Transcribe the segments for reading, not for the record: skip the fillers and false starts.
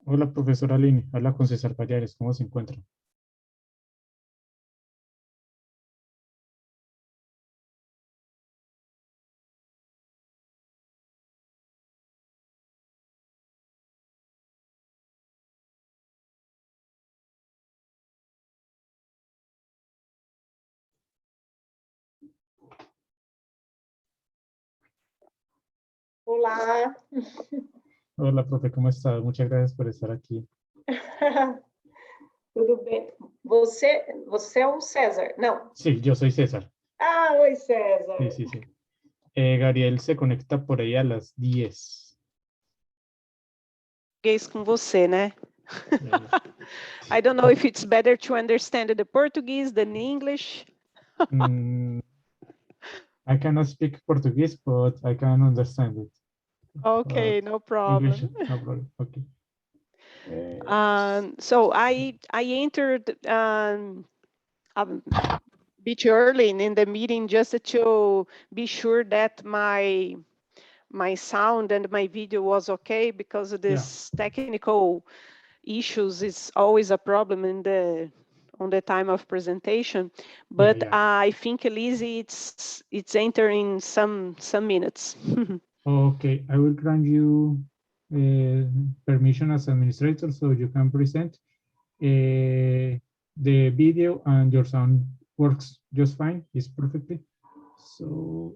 Hola, profesora Aline. Habla con César Pallares. ¿Cómo se encuentra? Olá, Hola, profe. ¿Cómo está? Muchas gracias por estar aquí. tudo bem? Você é o César? Não. Sí, yo soy César. Ah, oi, Sí, César. sí, sí. Gabriel se conecta por ahí a las 10. Português com você, né? Eh, I don't know if it's better to understand the Portuguese than English. mm, I cannot speak Portuguese, but I can understand it. Okay, But no English, problem. no problem. Okay. So I entered a bit early in the meeting just to be sure that my sound and my video was okay, because of this technical issues is always a problem on the time of presentation. But yeah. I think Lizzie, it's entering some minutes. Okay, I will grant you permission as administrator so you can present. The video and your sound works just fine. It's perfectly. So,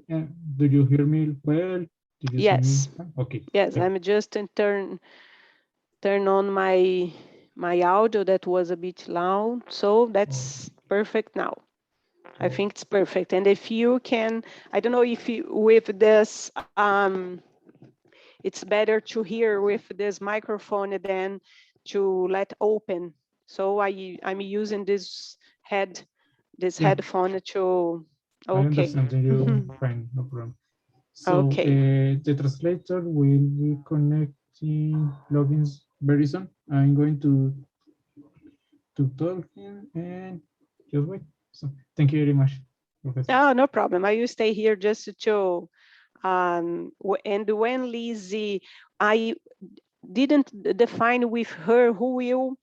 do you hear me well? Did you see me? Yes. Okay. Yes, Yeah. I'm just turn on my audio that was a bit loud, so that's perfect now. I think it's perfect. And if you can, I don't know if you, with this, it's better to hear with this microphone than to let open. So I'm using this Yeah. headphone to, I okay. understand you fine, no problem. So Okay. the translator will be connecting logins very soon. I'm going to talk him and just wait. So thank you very much, Professor. Oh, no problem. I will stay here just to, and when Lizzie, I didn't define with her who will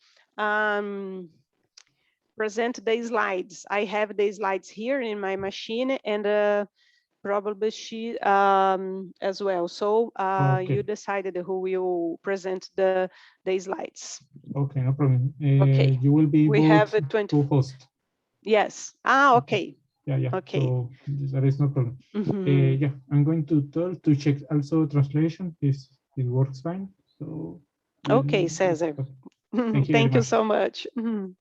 present the slides. I have the slides here in my machine, and probably she as well. So Okay. you decided who will present the slides. Okay, no problem. Okay. You will be We both have a 20. co-host. Yes. Ah, okay. Yeah. Okay. So there is no problem. Mhm. Yeah, I'm going to tell to check also translation if it works fine. So Okay, César. thank you very Thank you much. so much. Mhm.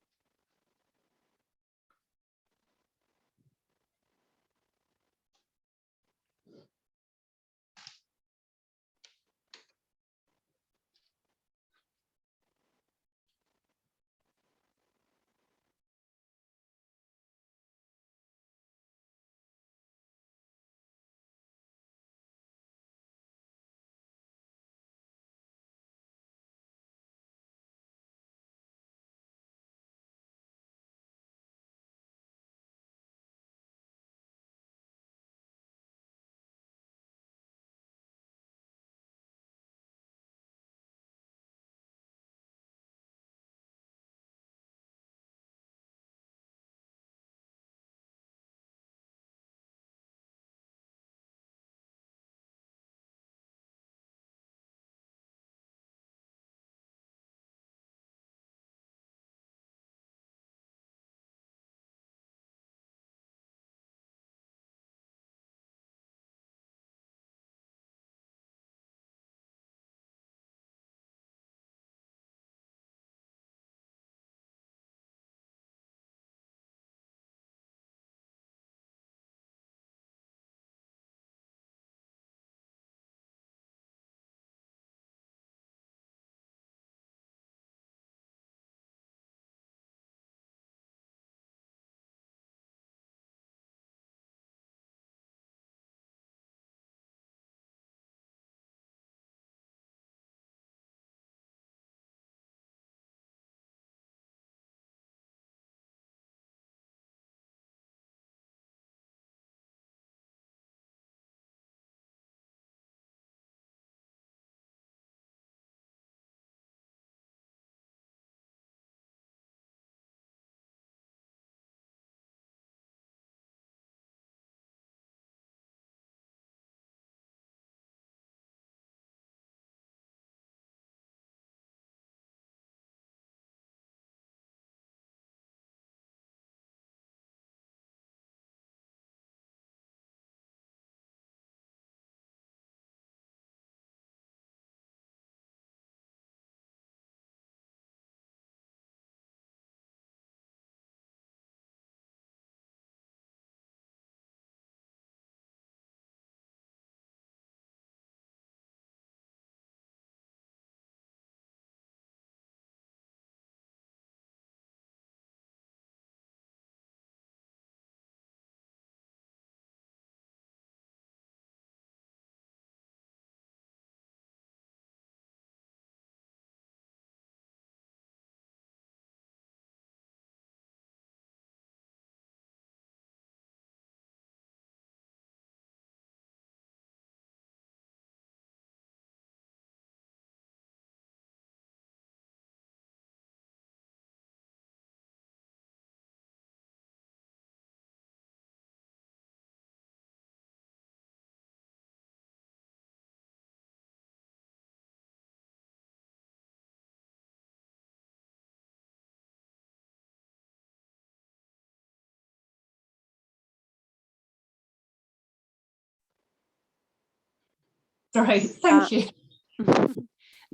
Right, thank you.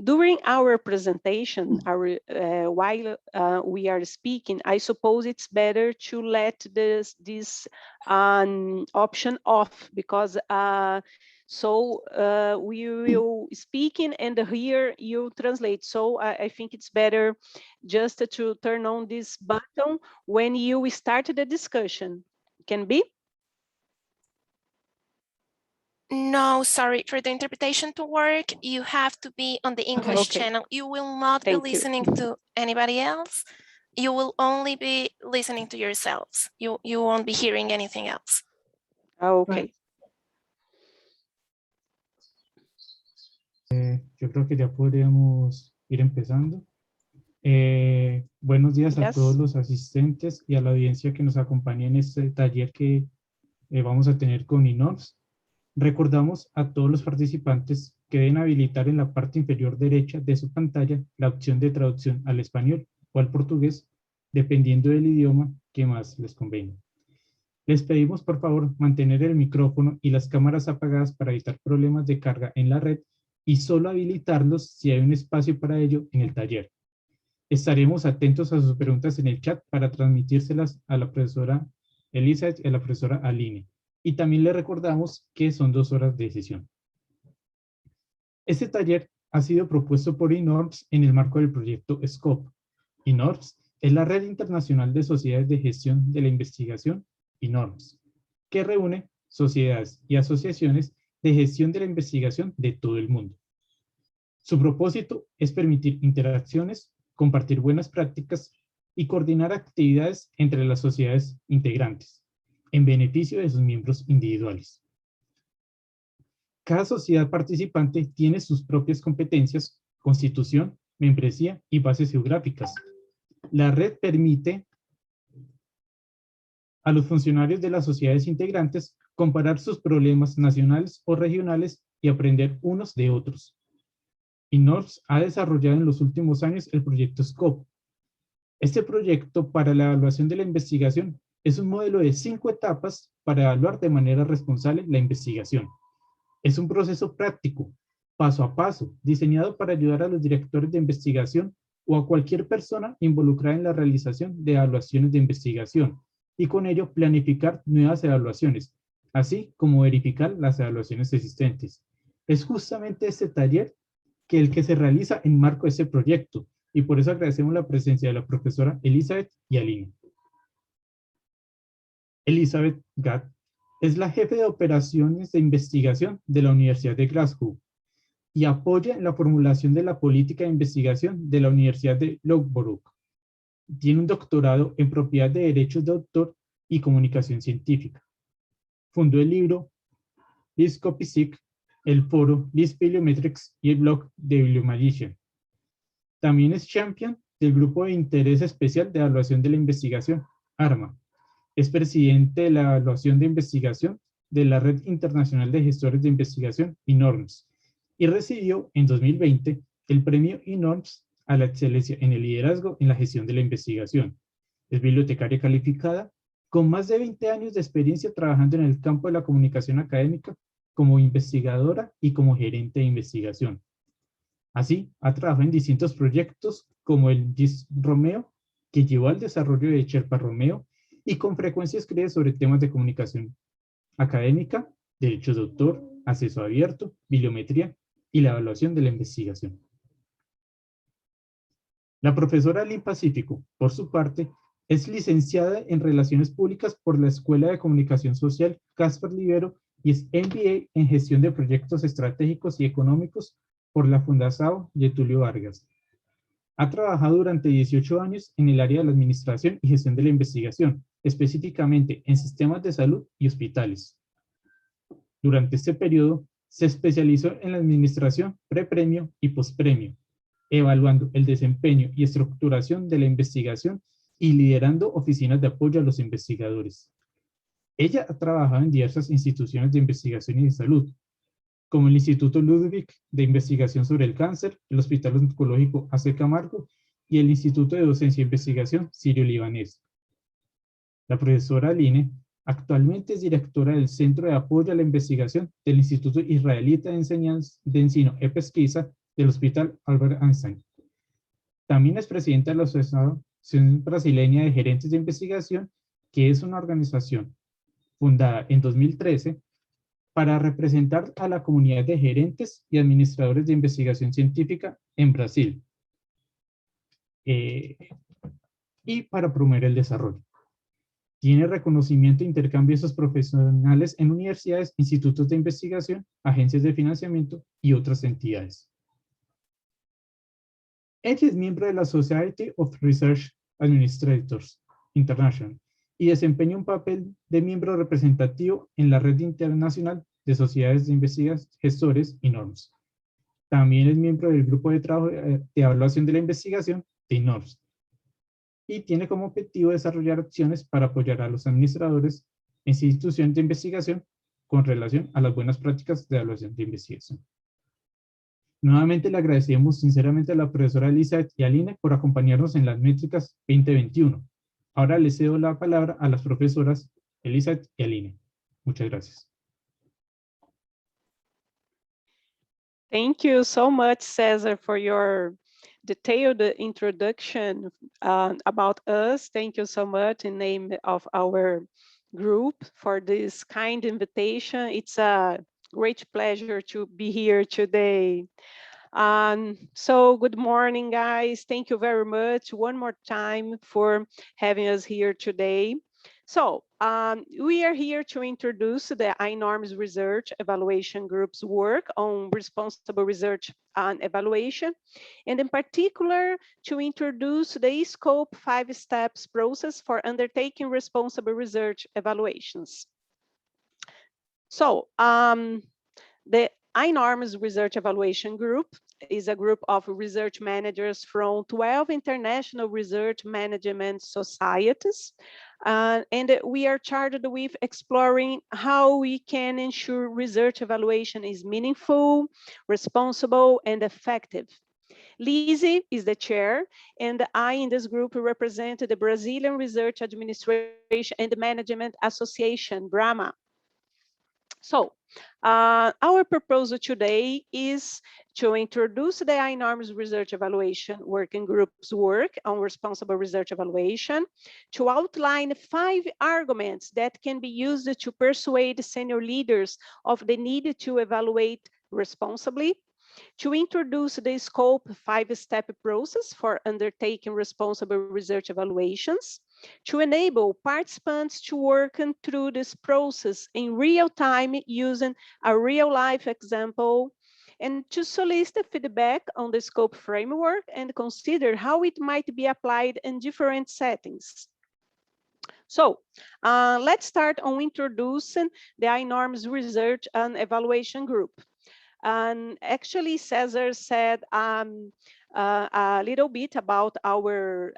During our presentation, while we are speaking, I suppose it's better to let this option off, because we will speaking and here you translate. So I think it's better just to turn on this button when you start the discussion. Can be? No, sorry, for the interpretation to work, you have to be on the English Okay. channel. You will not be Thank you. listening to anybody else. You will only be listening to yourselves. You won't be hearing anything else. Okay. Yo creo que ya podríamos ir empezando. Buenos días a todos los asistentes y a la audiencia que nos acompaña en este taller que vamos a tener con Inarms. Recordamos a todos los participantes que deben habilitar en la parte inferior derecha de su pantalla la opción de traducción al español o al portugués, dependiendo del idioma que más les convenga. Les pedimos por favor mantener el micrófono y las cámaras apagadas para evitar problemas de carga en la red y solo habilitarlos si hay un espacio para ello en el taller. Estaremos atentos a sus preguntas en el chat para transmitírselas a la profesora Elizabeth y a la profesora Aline. Y también le recordamos que son 2 horas de sesión. Este taller ha sido propuesto por Inarms en el marco del proyecto SCOPE. Inarms es la red internacional de sociedades de gestión de la investigación, Inarms, que reúne sociedades y asociaciones de gestión de la investigación de todo el mundo. Su propósito es permitir interacciones, compartir buenas prácticas y coordinar actividades entre las sociedades integrantes, en beneficio de sus miembros individuales. Cada sociedad participante tiene sus propias competencias, constitución, membresía y bases geográficas. La red permite a los funcionarios de las sociedades integrantes comparar sus problemas nacionales o regionales y aprender unos de otros. Inarms ha desarrollado en los últimos años el proyecto SCOPE. Este proyecto para la evaluación de la investigación es un modelo de 5 etapas para evaluar de manera responsable la investigación. Es un proceso práctico, paso a paso, diseñado para ayudar a los directores de investigación o a cualquier persona involucrada en la realización de evaluaciones de investigación y con ello planificar nuevas evaluaciones, así como verificar las evaluaciones existentes. Es justamente este taller el que se realiza en marco de este proyecto y por eso agradecemos la presencia de la profesora Elizabeth y Aline. Elizabeth Gadd es la jefe de operaciones de investigación de la Universidad de Glasgow y apoya en la formulación de la política de investigación de la Universidad de Loughborough. Tiene un doctorado en propiedad de derechos de autor y comunicación científica. Fundó el libro Pacífico, el foro Latmétricas y el blog de Bibliomagician. También es champion del Grupo de Interés Especial de Evaluación de la Investigación, ARMA. Es presidente de la Evaluación de Investigación de la Red Internacional de Gestores de Investigación, Inarms, y recibió en 2020 el premio Inarms a la excelencia en el liderazgo en la gestión de la investigación. Es bibliotecaria calificada, con más de 20 años de experiencia trabajando en el campo de la comunicación académica como investigadora y como gerente de investigación. Así, ha trabajado en distintos proyectos como el GIS Romeo, que llevó al desarrollo de Sherpa Romeo y con frecuencia escribe sobre temas de comunicación académica, derechos de autor, acceso abierto, bibliometría y la evaluación de la investigación. La profesora Aline Pacífico, por su parte, es licenciada en Relaciones Públicas por la Escuela de Comunicación Social Casper Libero y es MBA en Gestión de Proyectos Estratégicos y Económicos por la Fundación Getúlio Vargas. Ha trabajado durante 18 años en el área de la administración y gestión de la investigación, específicamente en sistemas de salud y hospitales. Durante este periodo, se especializó en la administración prepremio y postpremio, evaluando el desempeño y estructuración de la investigación y liderando oficinas de apoyo a los investigadores. Ella ha trabajado en diversas instituciones de investigación y de salud, como el Instituto Loughborough de Investigación sobre el Cáncer, el Hospital Oncológico AC Camargo y el Instituto de Docencia e Investigación Sirio-Libanés. La profesora Aline Actualmente es directora del Centro de Apoyo a la Investigación del Instituto Israelita de Ensino y Pesquisa del Hospital Albert Einstein. También es presidenta de la Asociación Brasileña de Gerentes de Investigación, que es una organización fundada en 2013 para representar a la comunidad de gerentes y administradores de investigación científica en Brasil y para promover el desarrollo. Tiene reconocimiento e intercambio de esos profesionales en universidades, institutos de investigación, agencias de financiamiento y otras entidades. Ella es miembro de la Society of Research Administrators International y desempeña un papel de miembro representativo en la red internacional de sociedades de investigadores, gestores Inarms. También es miembro del grupo de trabajo de evaluación de la investigación de Inarms y tiene como objetivo desarrollar acciones para apoyar a los administradores e instituciones de investigación con relación a las buenas prácticas de evaluación de investigación. Nuevamente le agradecemos sinceramente a la profesora Elizabeth y Aline por acompañarnos en las métricas 2021. Ahora le cedo la palabra a las profesoras Elizabeth y Aline. Muchas gracias. Thank you so much, César, for your detailed introduction about us. Thank you so much in name of our group for this kind invitation. It's a great pleasure to be here today. So good morning, guys. Thank you very much one more time for having us here today. So we are here to introduce the Inarms Research Evaluation Group's work on responsible research and evaluation, and in particular to introduce the scope 5 steps process for undertaking responsible research evaluations. So the Inarms Research Evaluation Group is a group of research managers from 12 international research management societies. And we are charged with exploring how we can ensure research evaluation is meaningful, responsible, and effective. Lizzie is the chair, and I in this group represent the Brazilian Research Administration and Management Association, BRAMA. So our proposal today is to introduce the Inarms Research Evaluation Working Group's work on responsible research evaluation, to outline 5 arguments that can be used to persuade senior leaders of the need to evaluate responsibly, to introduce the scope 5-step process for undertaking responsible research evaluations, to enable participants to work through this process in real time using a real-life example, and to solicit feedback on the scope framework and consider how it might be applied in different settings. So let's start on introducing the Inarms Research and Evaluation Group. And actually, César said a little bit about our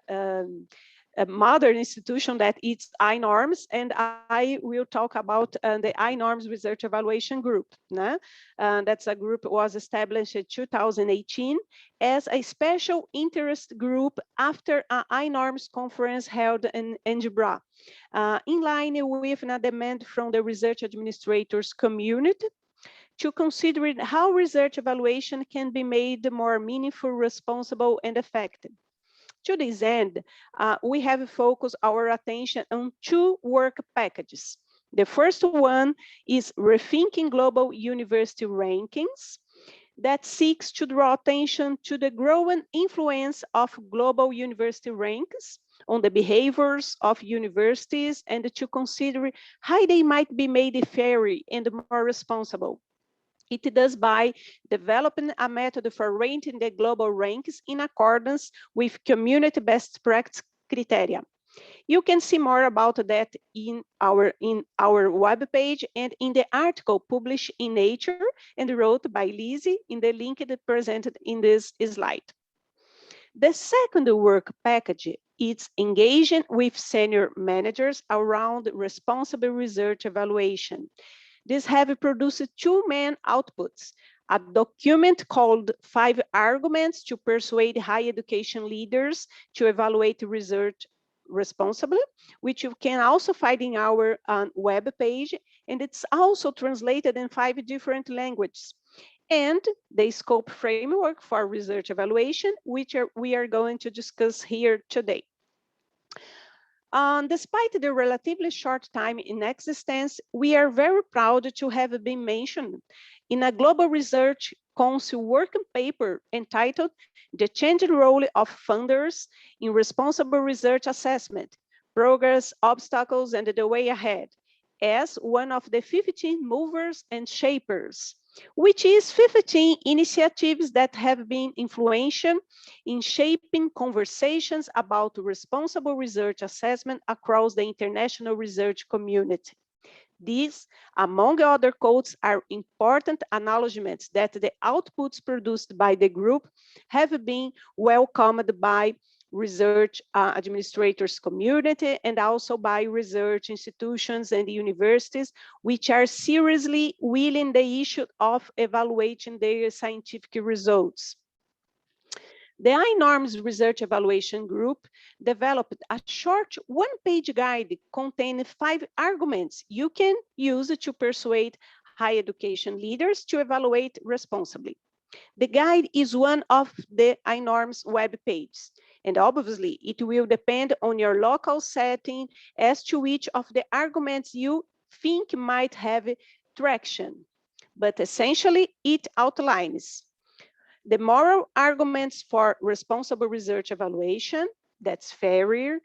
mother institution that it's Inarms, and I will talk about the Inarms Research Evaluation Group. That's a group was established in 2018 as a special interest group after an Inarms conference held in Edinburgh, in line with a demand from the research administrators community to consider how research evaluation can be made more meaningful, responsible, and effective. To this end, we have focused our attention on 2 work packages. The first one is Rethinking Global University Rankings that seeks to draw attention to the growing influence of global university rankings on the behaviors of universities and to consider how they might be made fairer and more responsible. It does by developing a method for rating the global ranks in accordance with community best practice criteria. You can see more about that in our webpage and in the article published in Nature and wrote by Lizzie in the link that presented in this slide. The second work package is engaging with senior managers around responsible research evaluation. These have produced 2 main outputs: a document called 5 Arguments to Persuade Higher Education Leaders to Evaluate Research responsibly, which you can also find in our web page, and it's also translated in 5 different languages. And the scope framework for research evaluation, which we are going to discuss here today. Despite the relatively short time in existence, we are very proud to have been mentioned in a Global Research Council working paper entitled The Changing Role of Funders in Responsible Research Assessment, Progress, Obstacles, and the Way Ahead, as one of the 15 movers and shapers, which is 15 initiatives that have been influential in shaping conversations about responsible research assessment across the international research community. These, among other quotes, are important acknowledgements that the outputs produced by the group have been welcomed by research administrators community and also by research institutions and universities, which are seriously willing the issue of evaluating their scientific results. The Inarms Research Evaluation Group developed a short one-page guide containing 5 arguments you can use to persuade higher education leaders to evaluate responsibly. The guide is one of the Inarms web pages, and obviously it will depend on your local setting as to which of the arguments you think might have traction. But essentially, it outlines the moral arguments for responsible research evaluation, that's failure,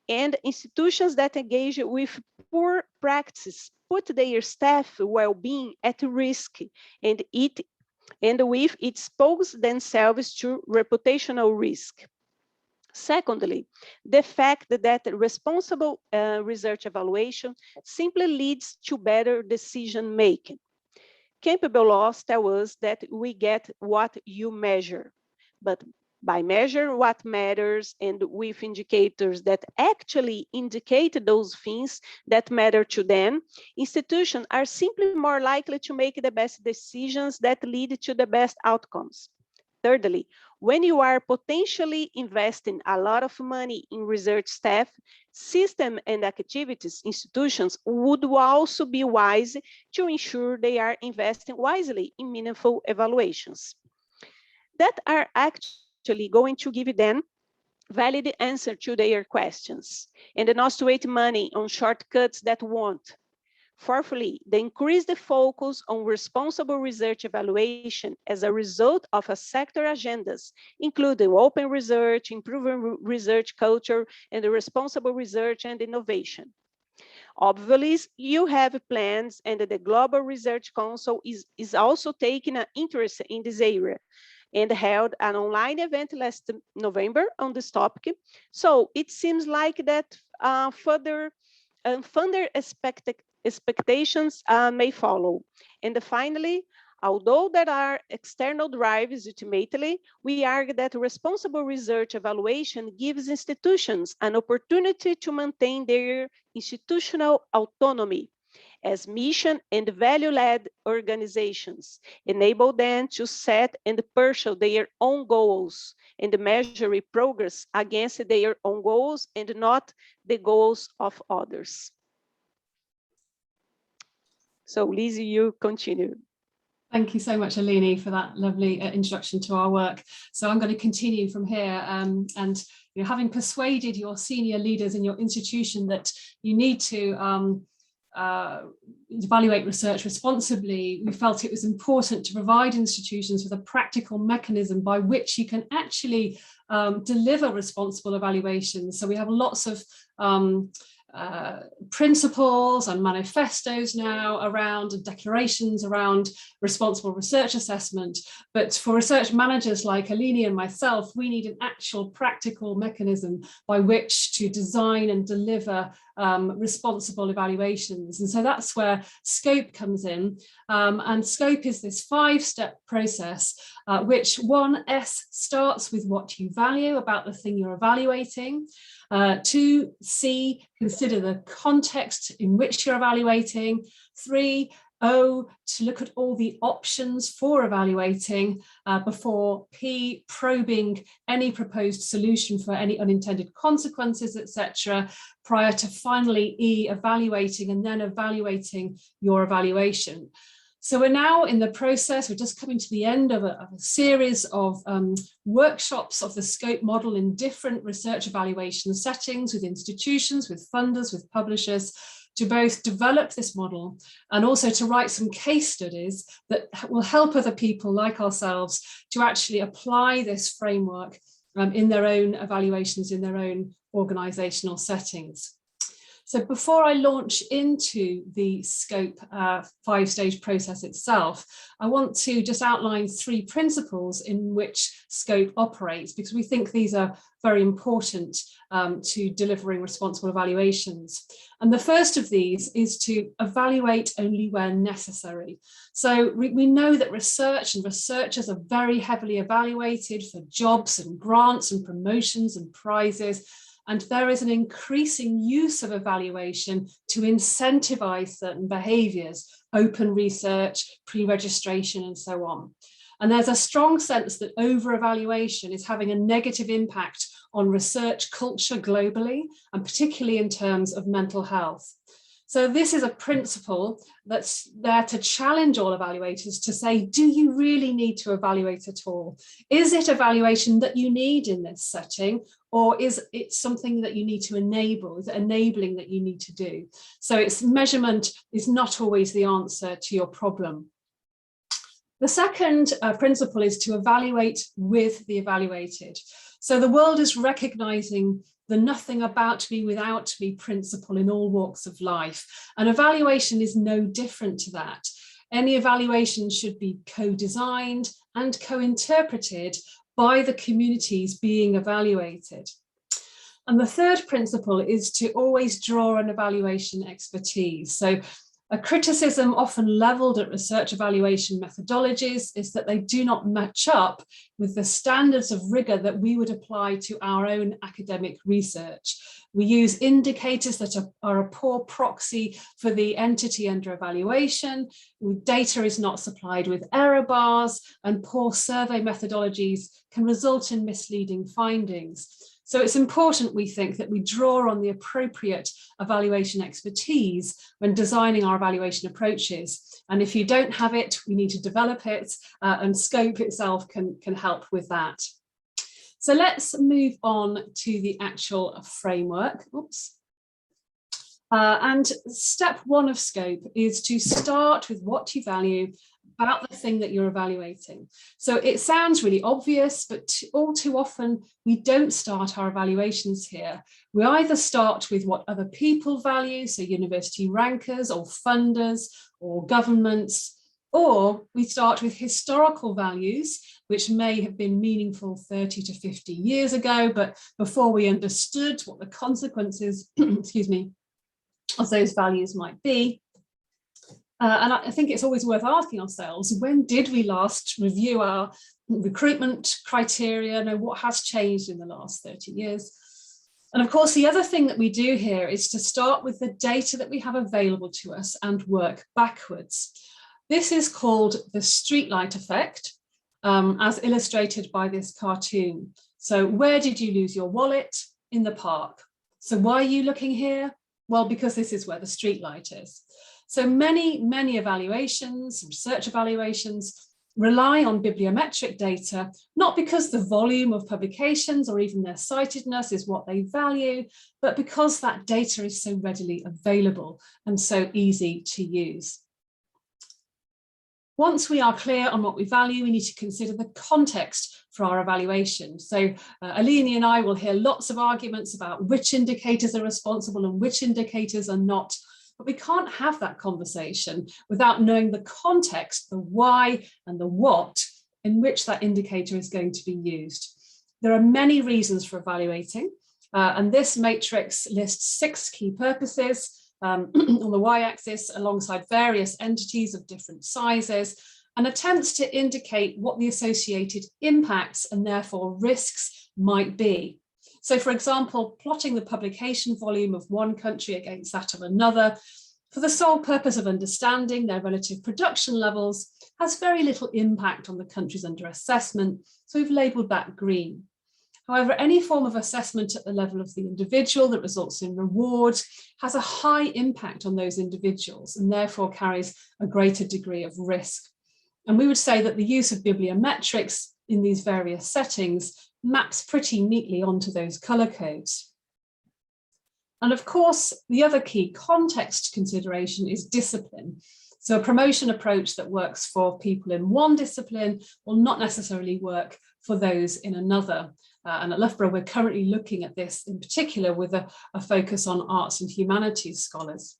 and institutions that engage with poor practices put their staff well-being at risk, and with it expose themselves to reputational risk. Secondly, the fact that responsible research evaluation simply leads to better decision-making. Capable laws tell us that we get what you measure, but by measure what matters and with indicators that actually indicate those things that matter to them, institutions are simply more likely to make the best decisions that lead to the best outcomes. Thirdly, when you are potentially investing a lot of money in research staff, system and activities, institutions would also be wise to ensure they are investing wisely in meaningful evaluations that are actually going to give them valid answer to their questions and not to waste money on shortcuts that won't. Fourthly, the increased focus on responsible research evaluation as a result of a sector agendas, including open research, improving research culture, and responsible research and innovation. Obviously, you have plans, and the Global Research Council is also taking an interest in this area and held an online event last November on this topic. So it seems like that further expectations may follow. And finally, although there are external drives ultimately, we argue that responsible research evaluation gives institutions an opportunity to maintain their institutional autonomy as mission and value-led organizations, enable them to set and pursue their own goals and measure progress against their own goals and not the goals of others. So Lizzie, you continue. Thank you so much, Aline, for that lovely introduction to our work. So I'm going to continue from here, and having persuaded your senior leaders in your institution that you need to evaluate research responsibly, we felt it was important to provide institutions with a practical mechanism by which you can actually deliver responsible evaluations. So we have lots of principles and manifestos now around, and declarations around responsible research assessment. But for research managers like Aline and myself, we need an actual practical mechanism by which to design and deliver responsible evaluations. And so that's where SCOPE comes in. And SCOPE is this 5-step process, which 1S starts with what you value about the thing you're evaluating. 2C, consider the context in which you're evaluating. 3, O, to look at all the options for evaluating, before P, probing any proposed solution for any unintended consequences, etc., prior to finally E, evaluating and then evaluating your evaluation. So we're now in the process, we're just coming to the end of a series of workshops of the scope model in different research evaluation settings with institutions, with funders, with publishers, to both develop this model and also to write some case studies that will help other people like ourselves to actually apply this framework in their own evaluations, in their own organisational settings. So before I launch into the scope 5-stage process itself, I want to just outline 3 principles in which scope operates, because we think these are very important to delivering responsible evaluations. And the first of these is to evaluate only where necessary. So we know that research and researchers are very heavily evaluated for jobs and grants and promotions and prizes. And there is an increasing use of evaluation to incentivize certain behaviors, open research, pre-registration, and so on. And there's a strong sense that over-evaluation is having a negative impact on research culture globally, and particularly in terms of mental health. So this is a principle that's there to challenge all evaluators to say, do you really need to evaluate at all? Is it evaluation that you need in this setting, or is it something that you need to enable? Is it enabling that you need to do? So it's measurement is not always the answer to your problem. The second principle is to evaluate with the evaluated. So the world is recognizing the nothing about me without me principle in all walks of life. And evaluation is no different to that. Any evaluation should be co-designed and co-interpreted by the communities being evaluated. And the third principle is to always draw on evaluation expertise. So a criticism often levelled at research evaluation methodologies is that they do not match up with the standards of rigour that we would apply to our own academic research. We use indicators that are a poor proxy for the entity under evaluation. Data is not supplied with error bars, and poor survey methodologies can result in misleading findings. So it's important, we think, that we draw on the appropriate evaluation expertise when designing our evaluation approaches. And if you don't have it, we need to develop it, and scope itself can help with that. So let's move on to the actual framework. Oops. And step 1 of scope is to start with what you value about the thing that you're evaluating. So it sounds really obvious, but all too often we don't start our evaluations here. We either start with what other people value, so university rankers or funders or governments, or we start with historical values, which may have been meaningful 30 to 50 years ago, but before we understood what the consequences, excuse me, of those values might be. And I think it's always worth asking ourselves, when did we last review our recruitment criteria? Know what has changed in the last 30 years? And of course, the other thing that we do here is to start with the data that we have available to us and work backwards. This is called the streetlight effect, as illustrated by this cartoon. So where did you lose your wallet? In the park. So why are you looking here? Well, because this is where the streetlight is. So many evaluations, research evaluations, rely on bibliometric data, not because the volume of publications or even their citedness is what they value, but because that data is so readily available and so easy to use. Once we are clear on what we value, we need to consider the context for our evaluation. So Aline and I will hear lots of arguments about which indicators are responsible and which indicators are not. But we can't have that conversation without knowing the context, the why and the what in which that indicator is going to be used. There are many reasons for evaluating, and this matrix lists 6 key purposes on the y-axis alongside various entities of different sizes, and attempts to indicate what the associated impacts and therefore risks might be. So for example, plotting the publication volume of one country against that of another, for the sole purpose of understanding their relative production levels, has very little impact on the countries under assessment, so we've labelled that green. However, any form of assessment at the level of the individual that results in reward has a high impact on those individuals and therefore carries a greater degree of risk. And we would say that the use of bibliometrics in these various settings maps pretty neatly onto those colour codes. And of course, the other key context consideration is discipline. So a promotion approach that works for people in one discipline will not necessarily work for those in another. And at Loughborough, we're currently looking at this in particular with a focus on arts and humanities scholars.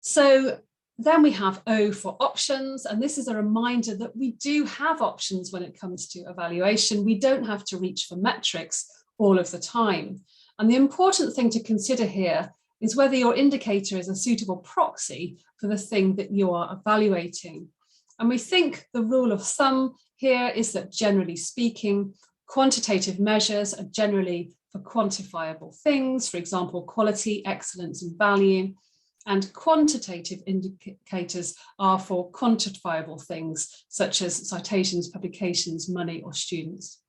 So then we have O for options, and this is a reminder that we do have options when it comes to evaluation. We don't have to reach for metrics all of the time. And the important thing to consider here is whether your indicator is a suitable proxy for the thing that you are evaluating. And we think the rule of thumb here is that, generally speaking, quantitative measures are generally for quantifiable things, for example, quality, excellence, and value, and quantitative indicators are for quantifiable things, such as citations, publications, money, or students.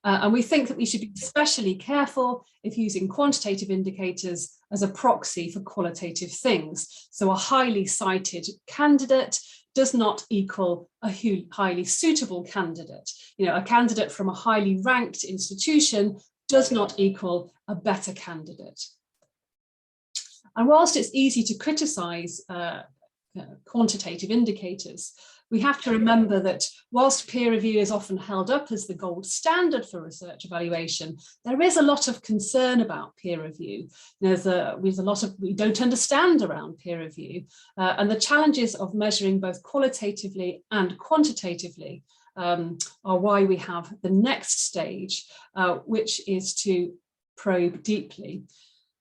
And we think that we should be especially careful if using quantitative indicators as a proxy for qualitative things. So a highly cited candidate does not equal a highly suitable candidate. You know, a candidate from a highly ranked institution does not equal a better candidate. And whilst it's easy to criticise quantitative indicators, we have to remember that whilst peer review is often held up as the gold standard for research evaluation, there is a lot of concern about peer review. There's a lot of we don't understand around peer review, and the challenges of measuring both qualitatively and quantitatively are why we have the next stage, which is to probe deeply.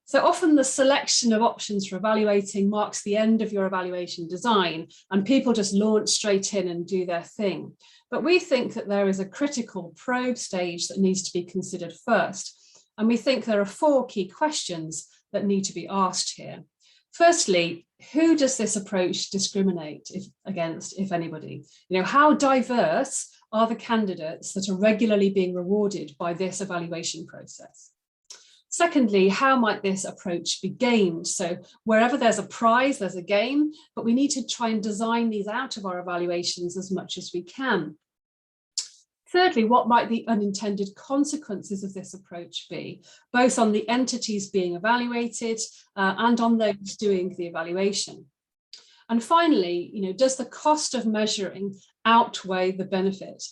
So often the selection of options for evaluating marks the end of your evaluation design, and people just launch straight in and do their thing. But we think that there is a critical probe stage that needs to be considered first. And we think there are 4 key questions that need to be asked here. Firstly, who does this approach discriminate against, if anybody? You know, how diverse are the candidates that are regularly being rewarded by this evaluation process? Secondly, how might this approach be gamed? So wherever there's a prize, there's a game, but we need to try and design these out of our evaluations as much as we can. Thirdly, what might the unintended consequences of this approach be, both on the entities being evaluated and on those doing the evaluation? And finally, you know, does the cost of measuring outweigh the benefit?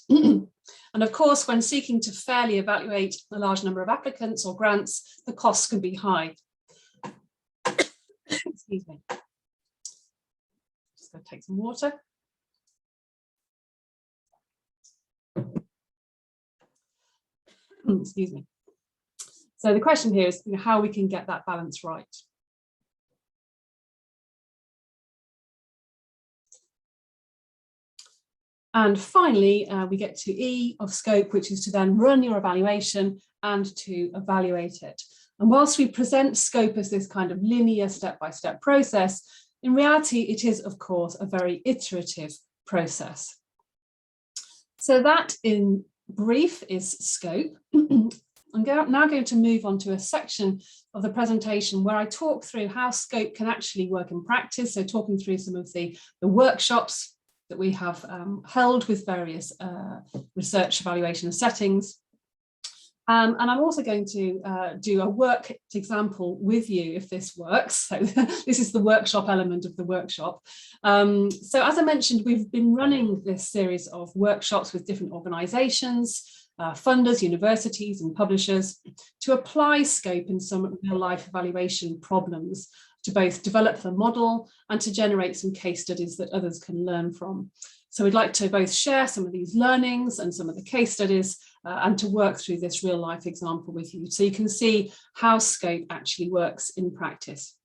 And of course, when seeking to fairly evaluate a large number of applicants or grants, the costs can be high. Excuse me. Just going to take some water. Excuse me. So the question here is, you know, how we can get that balance right. And finally, we get to E of scope, which is to then run your evaluation and to evaluate it. And whilst we present scope as this kind of linear step-by-step process, in reality, it is, of course, a very iterative process. So that in brief is scope. I'm now going to move on to a section of the presentation where I talk through how scope can actually work in practice. So talking through some of the workshops that we have held with various research evaluation settings. And I'm also going to do a work example with you if this works. So this is the workshop element of the workshop. So as I mentioned, we've been running this series of workshops with different organisations, funders, universities and publishers to apply scope in some real life evaluation problems, to both develop the model and to generate some case studies that others can learn from. So we'd like to both share some of these learnings and some of the case studies and to work through this real life example with you so you can see how scope actually works in practice.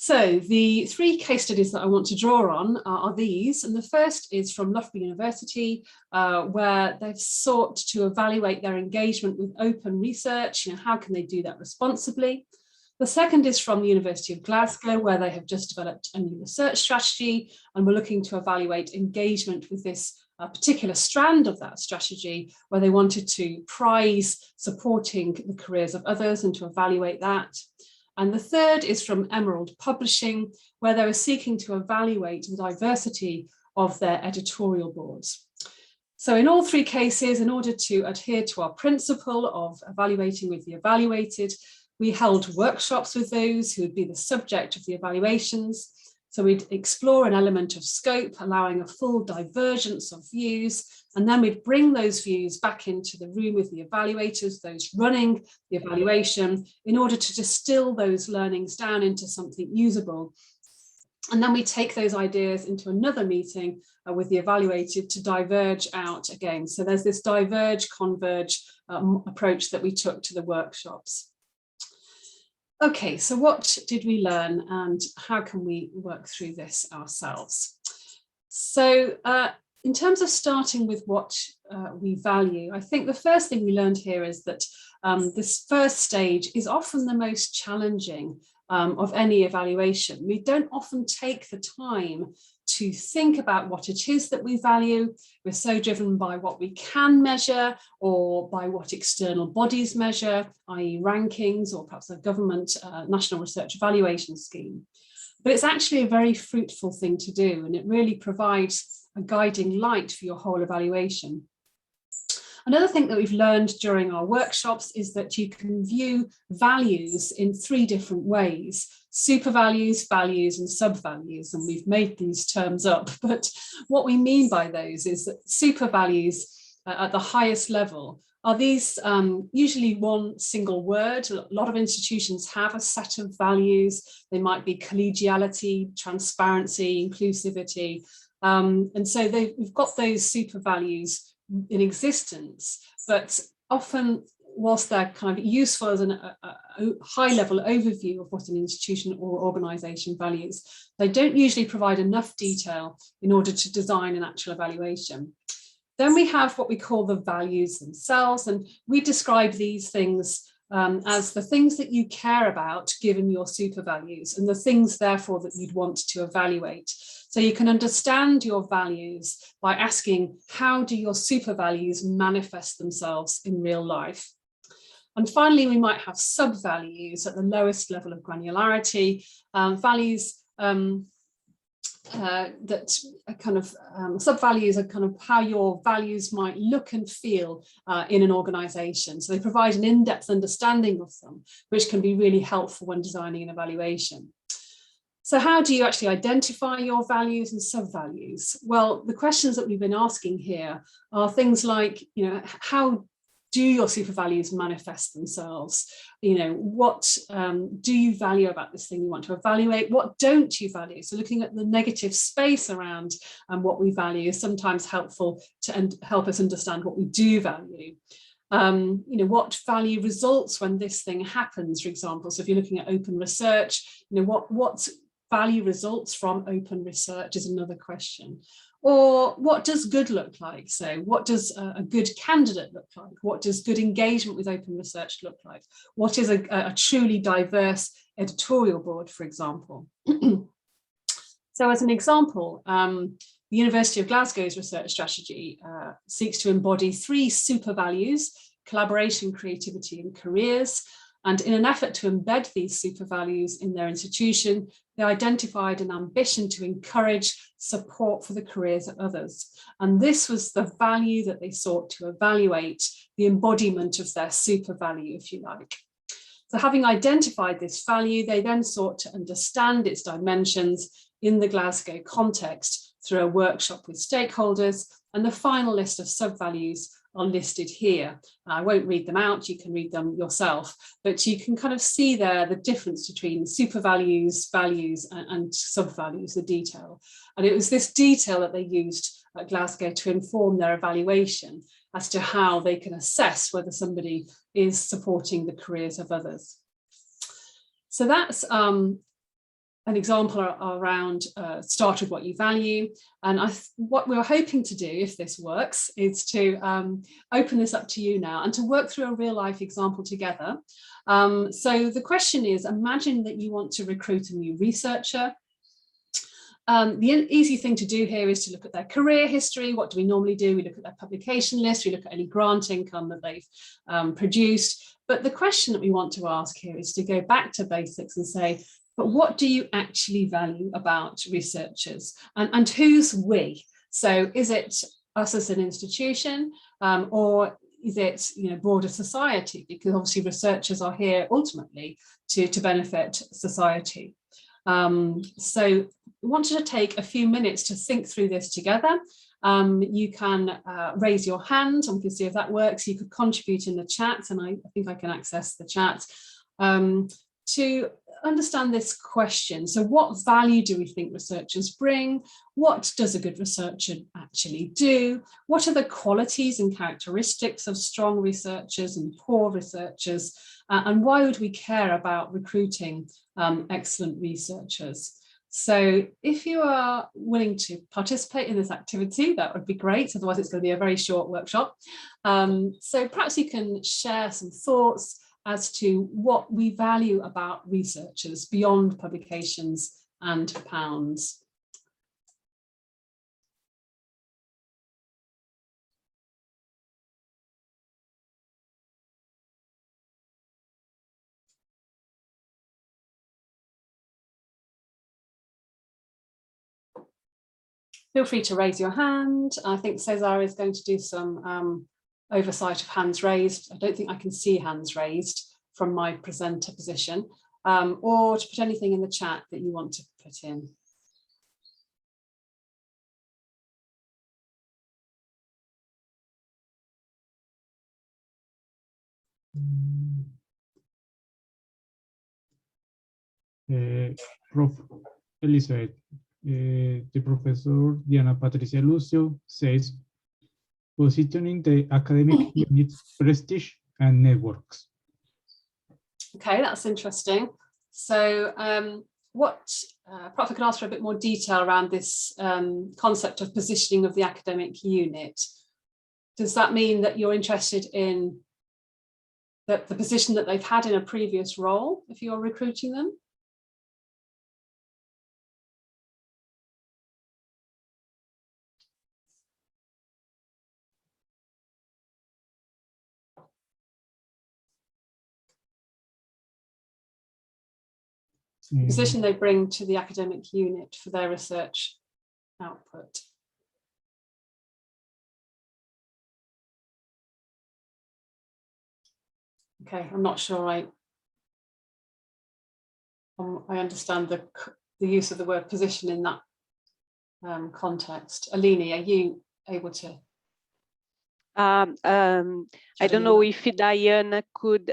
So the three case studies that I want to draw on are these, and the first is from Loughborough University, where they've sought to evaluate their engagement with open research. How can they do that responsibly? The second is from the University of Glasgow, where they have just developed a new research strategy, and we're looking to evaluate engagement with this particular strand of that strategy, where they wanted to prize supporting the careers of others and to evaluate that. And the third is from Emerald Publishing, where they were seeking to evaluate the diversity of their editorial boards. So in all three cases, in order to adhere to our principle of evaluating with the evaluated, we held workshops with those who would be the subject of the evaluations. So we'd explore an element of scope, allowing a full divergence of views, and then we'd bring those views back into the room with the evaluators, those running the evaluation, in order to distill those learnings down into something usable. And then we take those ideas into another meeting with the evaluated to diverge out again. So there's this diverge, converge approach that we took to the workshops. Okay, so what did we learn and how can we work through this ourselves? So in terms of starting with what we value, I think the first thing we learned here is that this first stage is often the most challenging of any evaluation. We don't often take the time to think about what it is that we value. We're so driven by what we can measure or by what external bodies measure, i.e. rankings or perhaps a government national research evaluation scheme. But it's actually a very fruitful thing to do, and it really provides a guiding light for your whole evaluation. Another thing that we've learned during our workshops is that you can view values in three different ways: super values, values, and sub-values. And we've made these terms up, but what we mean by those is that super values at the highest level are these usually one single word. A lot of institutions have a set of values. They might be collegiality, transparency, inclusivity. And so we've got those super values in existence, but often whilst they're kind of useful as a high level overview of what an institution or organization values, they don't usually provide enough detail in order to design an actual evaluation. Then we have what we call the values themselves, and we describe these things as the things that you care about given your super values, and the things therefore that you'd want to evaluate. So you can understand your values by asking, how do your super values manifest themselves in real life? And finally, we might have sub-values at the lowest level of granularity, values that are kind of sub-values are kind of how your values might look and feel in an organization. So they provide an in-depth understanding of them, which can be really helpful when designing an evaluation. So how do you actually identify your values and sub-values? Well, the questions that we've been asking here are things like, how do your super values manifest themselves? What do you value about this thing you want to evaluate? What don't you value? So looking at the negative space around what we value is sometimes helpful to help us understand what we do value. What value results when this thing happens, for example. So if you're looking at open research, what value results from open research is another question. Or what does good look like? So what does a good candidate look like? What does good engagement with open research look like? What is a truly diverse editorial board, for example? So as an example, the University of Glasgow's research strategy seeks to embody three super values: collaboration, creativity, and careers. And in an effort to embed these super values in their institution, they identified an ambition to encourage support for the careers of others. And this was the value that they sought to evaluate, the embodiment of their super value, if you like. So having identified this value, they then sought to understand its dimensions in the Glasgow context through a workshop with stakeholders, and the final list of sub-values are listed here. I won't read them out, you can read them yourself, but you can kind of see there the difference between super values, values, and sub-values, the detail. And it was this detail that they used at Glasgow to inform their evaluation as to how they can assess whether somebody is supporting the careers of others. So that's an example around start with what you value. And what we're hoping to do, if this works, is to open this up to you now and to work through a real life example together. So the question is, imagine that you want to recruit a new researcher. The easy thing to do here is to look at their career history. What do we normally do? We look at their publication list, we look at any grant income that they've produced. But the question that we want to ask here is to go back to basics and say, but what do you actually value about researchers, and who's we? So is it us as an institution, or is it, you know, broader society? Because obviously researchers are here ultimately to benefit society. So we wanted to take a few minutes to think through this together. You can raise your hand and we can see if that works. You could contribute in the chat, and I think I can access the chat to understand this question. So what value do we think researchers bring? What does a good researcher actually do? What are the qualities and characteristics of strong researchers and poor researchers? And why would we care about recruiting excellent researchers? So if you are willing to participate in this activity, that would be great. Otherwise, it's going to be a very short workshop. So perhaps you can share some thoughts as to what we value about researchers beyond publications and pounds. Feel free to raise your hand. I think César is going to do some oversight of hands raised. I don't think I can see hands raised from my presenter position, or to put anything in the chat that you want to put in. Prof. Elizabeth, the professor Diana Patricia Lucio says, positioning the academic unit's prestige and networks. Okay, that's interesting. So perhaps I could ask for a bit more detail around this concept of positioning of the academic unit. Does that mean that you're interested in the position that they've had in a previous role if you're recruiting them? Position they bring to the academic unit for their research output. Okay, I'm not sure I understand the use of the word position in that context. Aline, are you able to? I don't know if Diana could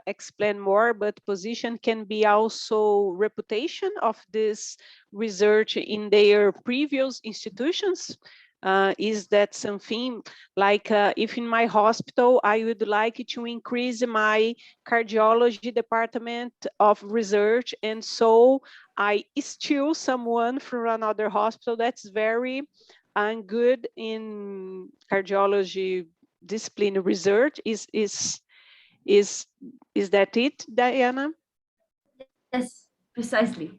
explain more, but position can be also reputation of this research in their previous institutions. Is that something like if in my hospital I would like to increase my cardiology department of research, and so I steal someone from another hospital that's very good in cardiology discipline research. Is that it, Diana? Yes, precisely.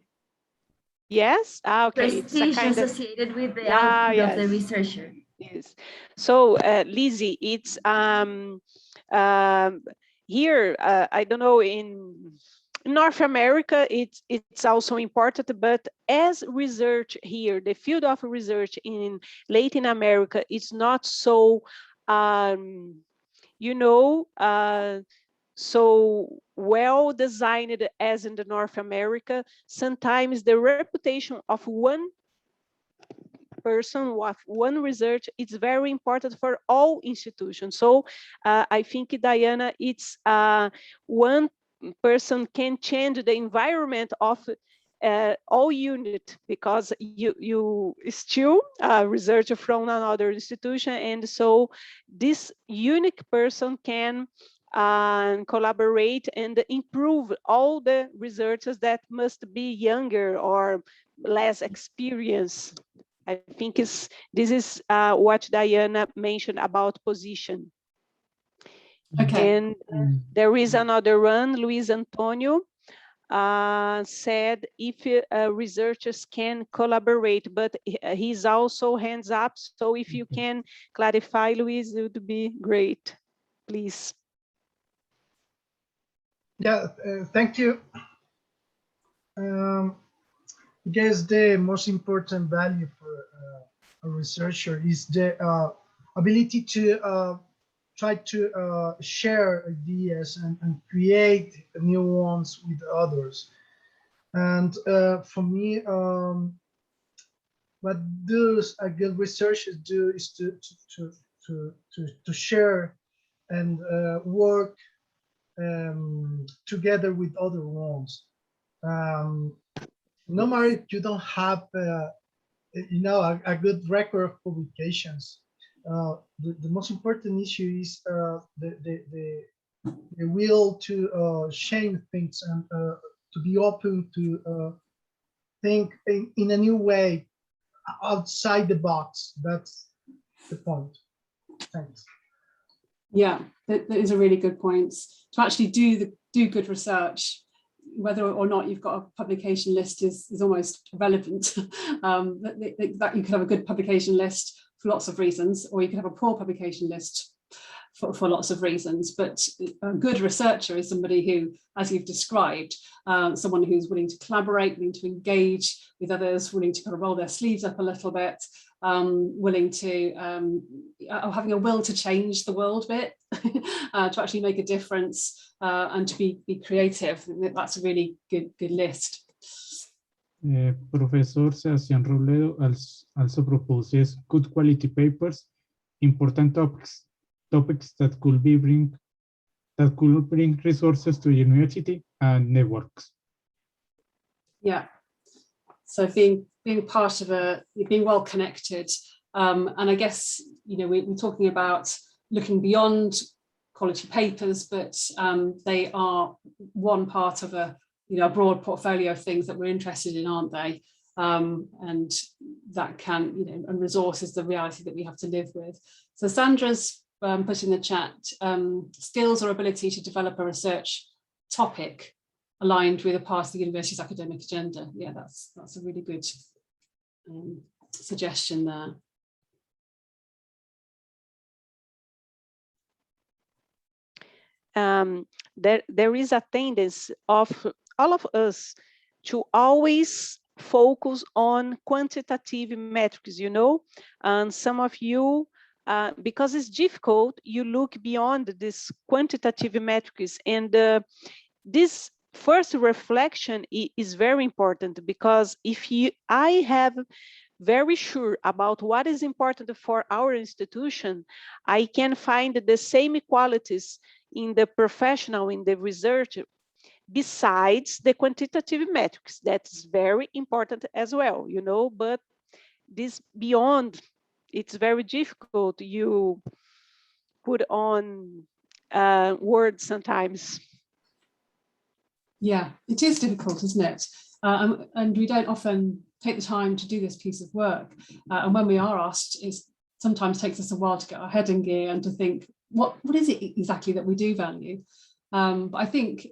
Yes. Okay. Prestige it's a kind associated with the output yes. of the researcher. Yes. So Lizzie, it's here. I don't know, in North America, it's also important, but as research here, the field of research in Latin America is not so, you know, so well designed as in the North America. Sometimes the reputation of one person with one research, it's very important for all institutions. So I think, Diana, it's one person can change the environment of all unit, because you steal research from another institution, and so this unique person can and collaborate and improve all the researchers that must be younger or less experienced. I think this is what Diana mentioned about position. Okay. And there is another one, Luis Antonio said if researchers can collaborate, but he's also hands up. So if you can clarify, Luis, it would be great, please. Yeah, thank you. I guess the most important value for a researcher is the ability to try to share ideas and create new ones with others. And for me, what those good researchers do is to share and work together with other ones. No matter if you don't have, a good record of publications, the most important issue is the will to change things and to be open to think in a new way outside the box. That's the point. Thanks. Yeah, that is a really good point. To actually do good research, whether or not you've got a publication list is almost irrelevant. That you could have a good publication list for lots of reasons, or you could have a poor publication list for lots of reasons. But a good researcher is somebody who, as you've described, someone who's willing to collaborate, willing to engage with others, willing to kind of roll their sleeves up a little bit, willing to having a will to change the world a bit, to actually make a difference, and to be creative. That's a really good list. Professor Sebastián Robledo also proposes good quality papers, important topics that could bring resources to university and networks. Yeah. So being part of being well connected, and I guess we're talking about looking beyond quality papers, but they are one part of a broad portfolio of things that we're interested in, aren't they? And that can and resource is the reality that we have to live with. So Sandra's put in the chat skills or ability to develop a research topic aligned with a part of the university's academic agenda. Yeah, that's a really good suggestion there. There is a tendency of all of us to always focus on quantitative metrics, and some of you, because it's difficult, you look beyond this quantitative metrics, and this first reflection is very important, because if I have very sure about what is important for our institution, I can find the same qualities in the professional, in the research, besides the quantitative metrics. That's very important as well, but this beyond, it's very difficult. You put on words sometimes. Yeah, it is difficult, isn't it? And we don't often take the time to do this piece of work. And when we are asked, it sometimes takes us a while to get our head in gear and to think, what is it exactly that we do value? But I think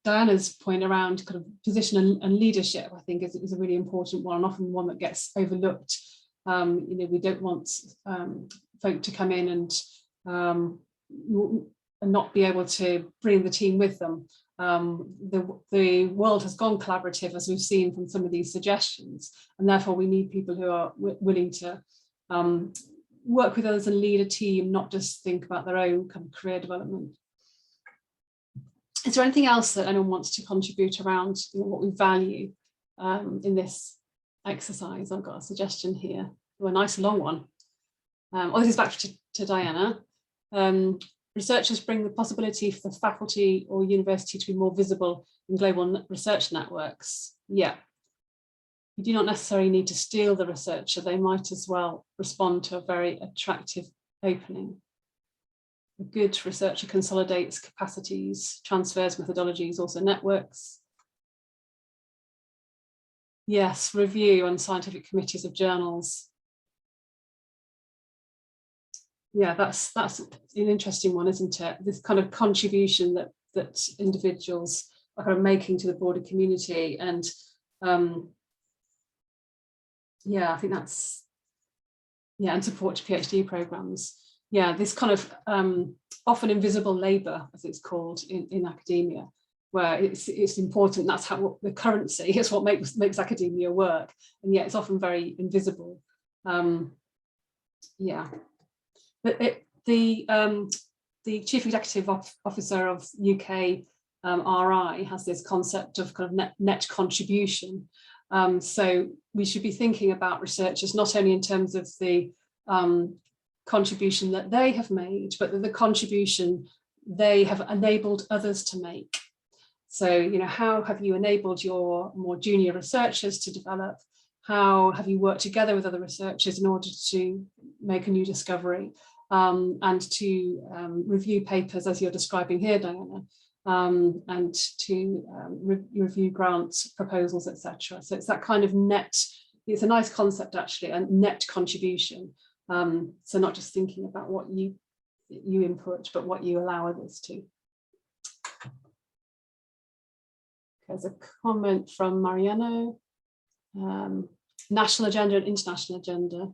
Diana's point around kind of position and leadership, I think is a really important one, and often one that gets overlooked. We don't want folk to come in and not be able to bring the team with them. The world has gone collaborative, as we've seen from some of these suggestions, and therefore we need people who are willing to work with others and lead a team, not just think about their own kind of career development. Is there anything else that anyone wants to contribute around what we value in this exercise? I've got a suggestion here, a nice long one. This is back to Diana. Researchers bring the possibility for the faculty or university to be more visible in global research networks. Yeah. You do not necessarily need to steal the researcher. They might as well respond to a very attractive opening. a good researcher consolidates capacities, transfers, methodologies, also networks. Yes, review on scientific committees of journals. Yeah, that's an interesting one, isn't it? This kind of contribution that individuals are kind of making to the broader community, and yeah, I think that's, yeah, and support to PhD programs. Yeah, this kind of often invisible labour, as it's called in academia, where it's important. That's how the currency is what makes academia work, and yet it's often very invisible. Yeah, but the Chief Executive Officer of UK RI has this concept of kind of net contribution. So we should be thinking about researchers not only in terms of the contribution that they have made, but the contribution they have enabled others to make. So, you know, how have you enabled your more junior researchers to develop? How have you worked together with other researchers in order to make a new discovery, and to review papers as you're describing here, Diana, and to review grant proposals, etc. So it's that kind of net, it's a nice concept actually, a net contribution. So not just thinking about what you input, but what you allow others to. There's a comment from Mariano, national agenda and international agenda.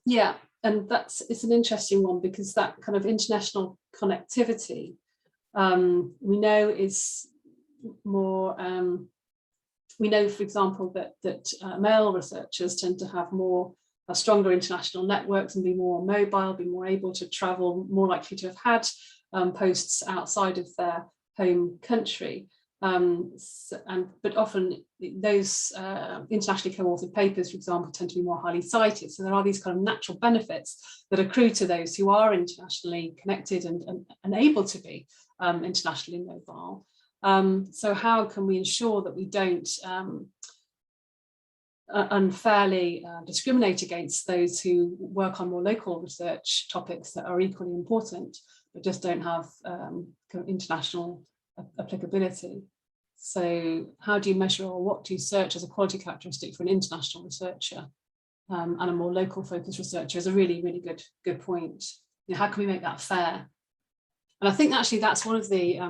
Yeah, and it's an interesting one, because that kind of international connectivity, we know is more, we know, for example, that male researchers tend to have stronger international networks and be more mobile, be more able to travel, more likely to have had posts outside of their home country. But often those internationally co-authored papers, for example, tend to be more highly cited. So there are these kind of natural benefits that accrue to those who are internationally connected and able to be internationally mobile. So how can we ensure that we don't unfairly discriminate against those who work on more local research topics that are equally important, but just don't have kind of international applicability? So how do you measure, or what do you search as a quality characteristic for an international researcher, and a more local focused researcher is a really, really good point. You know, how can we make that fair? And I think actually that's one of the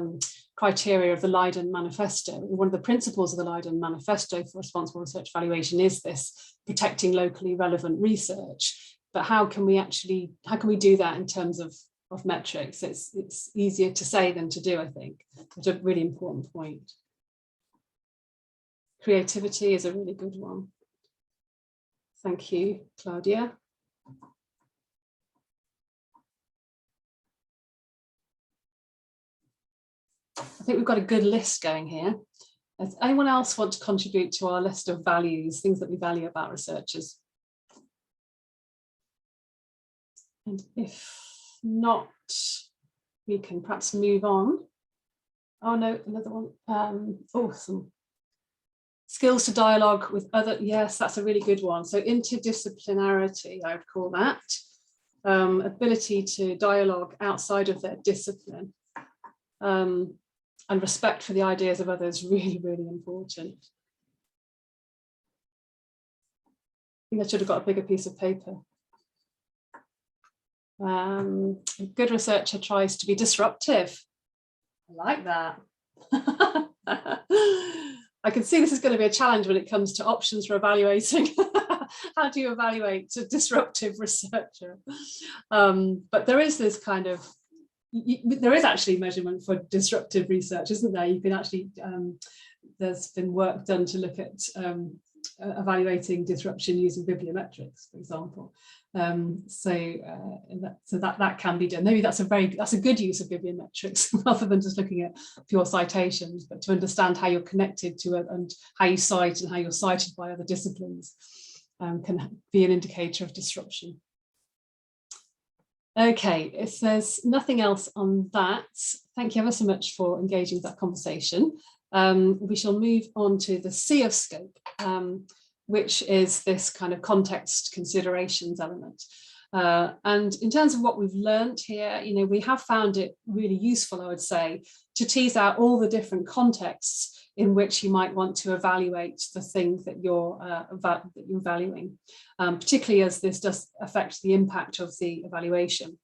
criteria of the Leiden Manifesto. One of the principles of the Leiden Manifesto for responsible research evaluation is this protecting locally relevant research. But how can we do that in terms of metrics? It's easier to say than to do, I think. It's a really important point. Creativity is a really good one. Thank you, Claudia. I think we've got a good list going here. Does anyone else want to contribute to our list of values, things that we value about researchers? And if not, we can perhaps move on. Oh no, another one. Awesome. Skills to dialogue with other, yes, that's a really good one. So interdisciplinarity, I would call that. Ability to dialogue outside of their discipline. And respect for the ideas of others, really, really important. I think I should have got a bigger piece of paper. A good researcher tries to be disruptive. I like that. I can see this is going to be a challenge when it comes to options for evaluating. How do you evaluate a disruptive researcher? But there is this kind of, there is actually measurement for disruptive research, isn't there? You can actually, there's been work done to look at evaluating disruption using bibliometrics, for example. So that can be done. Maybe that's a good use of bibliometrics rather than just looking at pure citations, but to understand how you're connected to it and how you cite and how you're cited by other disciplines can be an indicator of disruption. Okay, if there's nothing else on that, thank you ever so much for engaging with that conversation. We shall move on to the C of scope. which is this kind of context considerations element. And in terms of what we've learned here, we have found it really useful, I would say, to tease out all the different contexts in which you might want to evaluate the thing that you're valuing, particularly as this does affect the impact of the evaluation.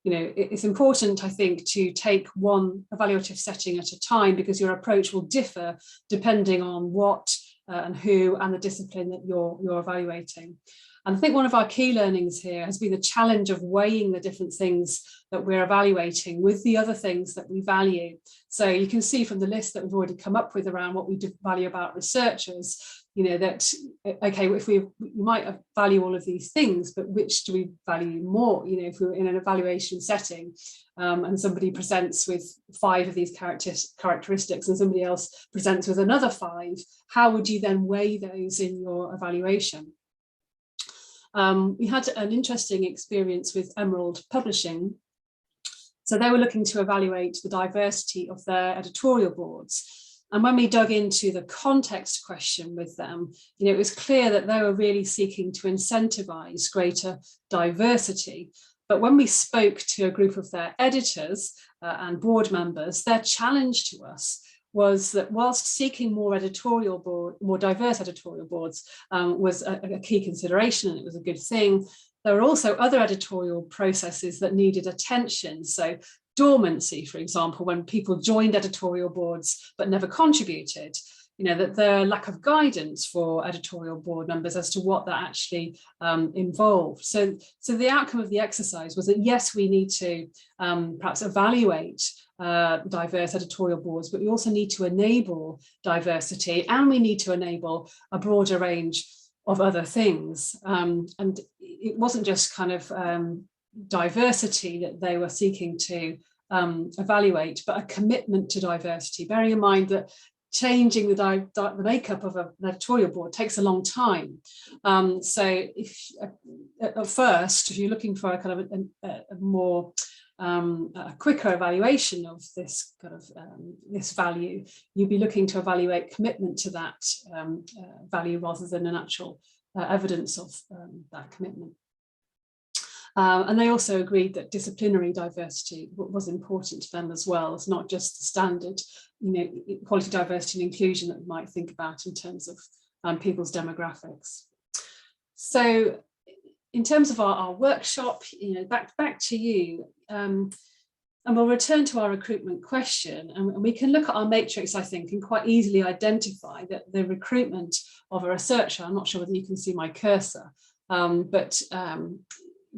It's important, I think, to take one evaluative setting at a time, because your approach will differ depending on what and who and the discipline that you're evaluating. And I think one of our key learnings here has been the challenge of weighing the different things that we're evaluating with the other things that we value. So you can see from the list that we've already come up with around what we value about researchers, that, okay, if we might value all of these things, but which do we value more? If we're in an evaluation setting and somebody presents with 5 of these characteristics and somebody else presents with another 5, how would you then weigh those in your evaluation? We had an interesting experience with Emerald Publishing. So they were looking to evaluate the diversity of their editorial boards. And when we dug into the context question with them, it was clear that they were really seeking to incentivize greater diversity. But when we spoke to a group of their editors and board members, their challenge to us was that whilst seeking more diverse editorial boards was a key consideration, and it was a good thing, there were also other editorial processes that needed attention. So dormancy, for example, when people joined editorial boards but never contributed, that the lack of guidance for editorial board members as to what that actually involved. So the outcome of the exercise was that, yes, we need to perhaps evaluate diverse editorial boards, but we also need to enable diversity, and we need to enable a broader range of other things. And it wasn't just kind of diversity that they were seeking to evaluate, but a commitment to diversity, bearing in mind that changing the makeup of an editorial board takes a long time. So if at first, if you're looking for a kind of a more a quicker evaluation of this kind of this value, you'd be looking to evaluate commitment to that value rather than an actual evidence of that commitment. And they also agreed that disciplinary diversity was important to them as well. It's not just the standard, equality, diversity and inclusion that we might think about in terms of people's demographics. So in terms of our workshop, back to you, and we'll return to our recruitment question, and we can look at our matrix, I think, and quite easily identify that the recruitment of a researcher, I'm not sure whether you can see my cursor, but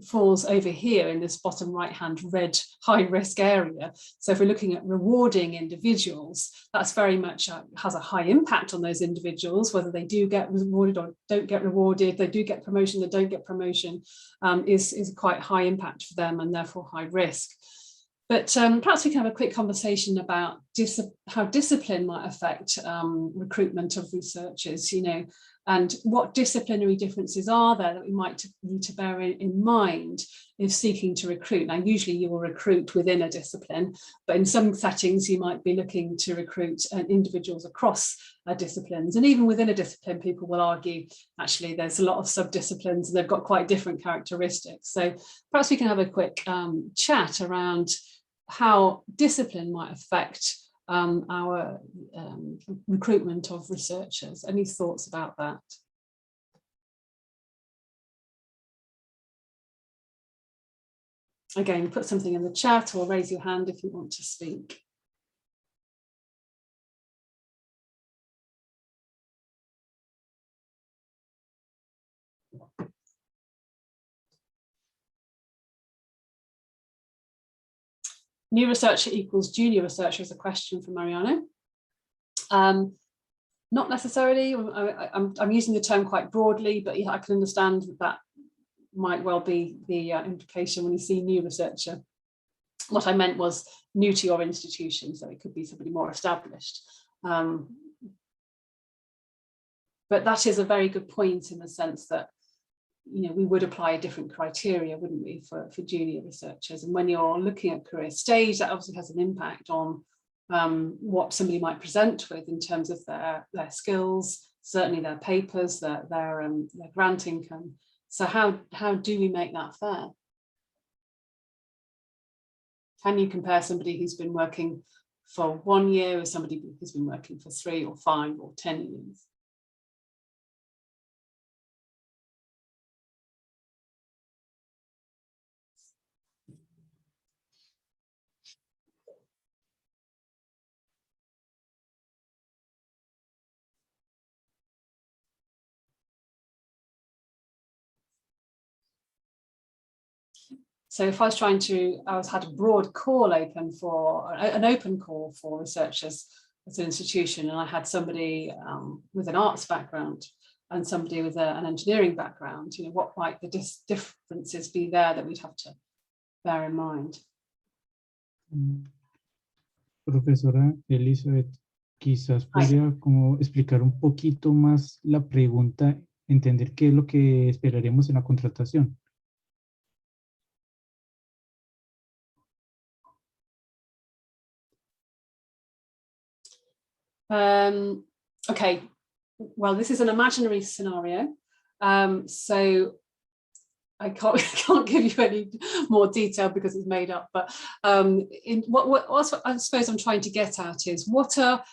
falls over here in this bottom right-hand red high-risk area. So if we're looking at rewarding individuals, that's very much has a high impact on those individuals, whether they do get rewarded or don't get rewarded, they do get promotion, they don't get promotion, is quite high impact for them and therefore high risk. But perhaps we can have a quick conversation about how discipline might affect recruitment of researchers, and what disciplinary differences are there that we might need to bear in mind if seeking to recruit. Now, usually you will recruit within a discipline, but in some settings you might be looking to recruit individuals across disciplines. And even within a discipline, people will argue, actually, there's a lot of sub-disciplines and they've got quite different characteristics. So perhaps we can have a quick chat around how discipline might affect our recruitment of researchers. Any thoughts about that? Again, put something in the chat or raise your hand if you want to speak. New researcher equals junior researcher is a question from Mariano. Not necessarily, I'm using the term quite broadly, but I can understand that might well be the implication when you see new researcher. What I meant was new to your institution, so it could be somebody more established. But that is a very good point in the sense that we would apply a different criteria, wouldn't we, for junior researchers? And when you're looking at career stage, that obviously has an impact on what somebody might present with in terms of their skills, certainly their papers, their grant income. So how do we make that fair? Can you compare somebody who's been working for 1 year with somebody who's been working for 3 or 5 or 10 years? So if I was had a broad call open for, an open call for researchers at an institution, and I had somebody with an arts background and somebody with an engineering background, what might the differences be there that we'd have to bear in mind? Profesora Elizabeth, quizás podría como explicar un poquito más la pregunta, entender qué es lo que esperaríamos en la contratación. Okay, well, this is an imaginary scenario, so I can't give you any more detail because it's made up. But what I suppose I'm trying to get at is, what are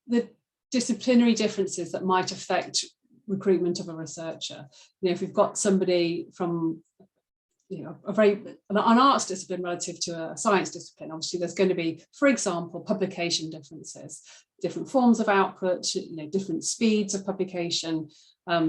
the disciplinary differences that might affect recruitment of a researcher? If we've got somebody from an arts discipline relative to a science discipline, obviously there's going to be, for example, publication differences, different forms of output, different speeds of publication.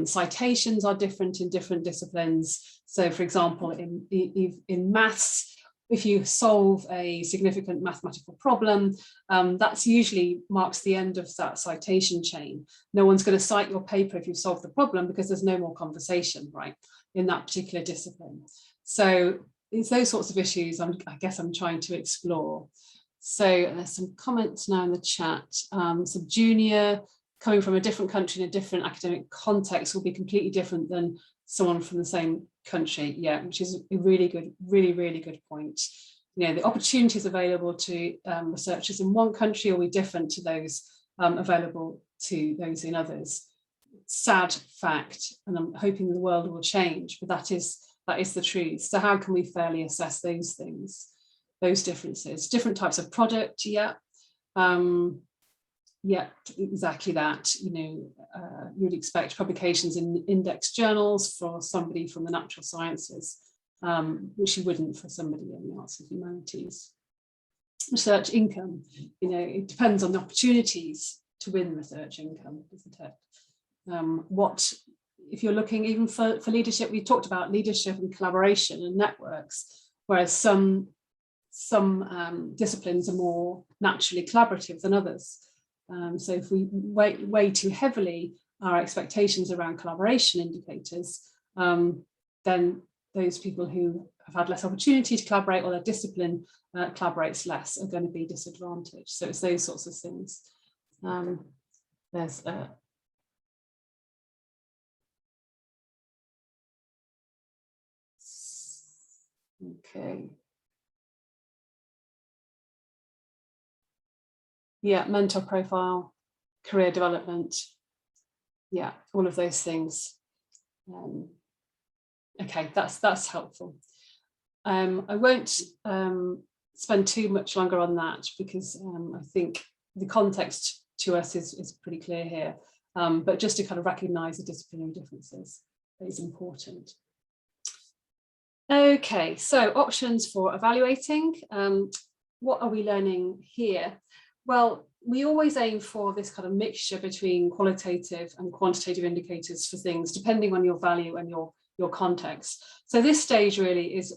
Citations are different in different disciplines. So, for example, in maths, if you solve a significant mathematical problem, that's usually marks the end of that citation chain. No one's going to cite your paper if you've solved the problem, because there's no more conversation, right, in that particular discipline. So it's those sorts of issues I guess I'm trying to explore. So there's some comments now in the chat. Some junior coming from a different country in a different academic context will be completely different than someone from the same country. Yeah, which is a really good, really good point. The opportunities available to researchers in one country will be different to those available to those in others. Sad fact, and I'm hoping the world will change, but that is the truth. So how can we fairly assess those things, those differences? Different types of product, yeah. Yeah, exactly that. You'd expect publications in index journals for somebody from the natural sciences, which you wouldn't for somebody in the arts and humanities. Research income, it depends on the opportunities to win research income, isn't it? If you're looking even for leadership, we talked about leadership and collaboration and networks, whereas some disciplines are more naturally collaborative than others. So if we weigh too heavily our expectations around collaboration indicators, then those people who have had less opportunity to collaborate, or their discipline collaborates less, are going to be disadvantaged. So it's those sorts of things. There's okay. Yeah, mentor profile, career development. Yeah, all of those things. Okay, that's helpful. I won't spend too much longer on that, because I think the context to us is pretty clear here. But just to kind of recognise the disciplinary differences is important. Okay, so options for evaluating. What are we learning here? Well, we always aim for this kind of mixture between qualitative and quantitative indicators for things, depending on your value and your context. So this stage really is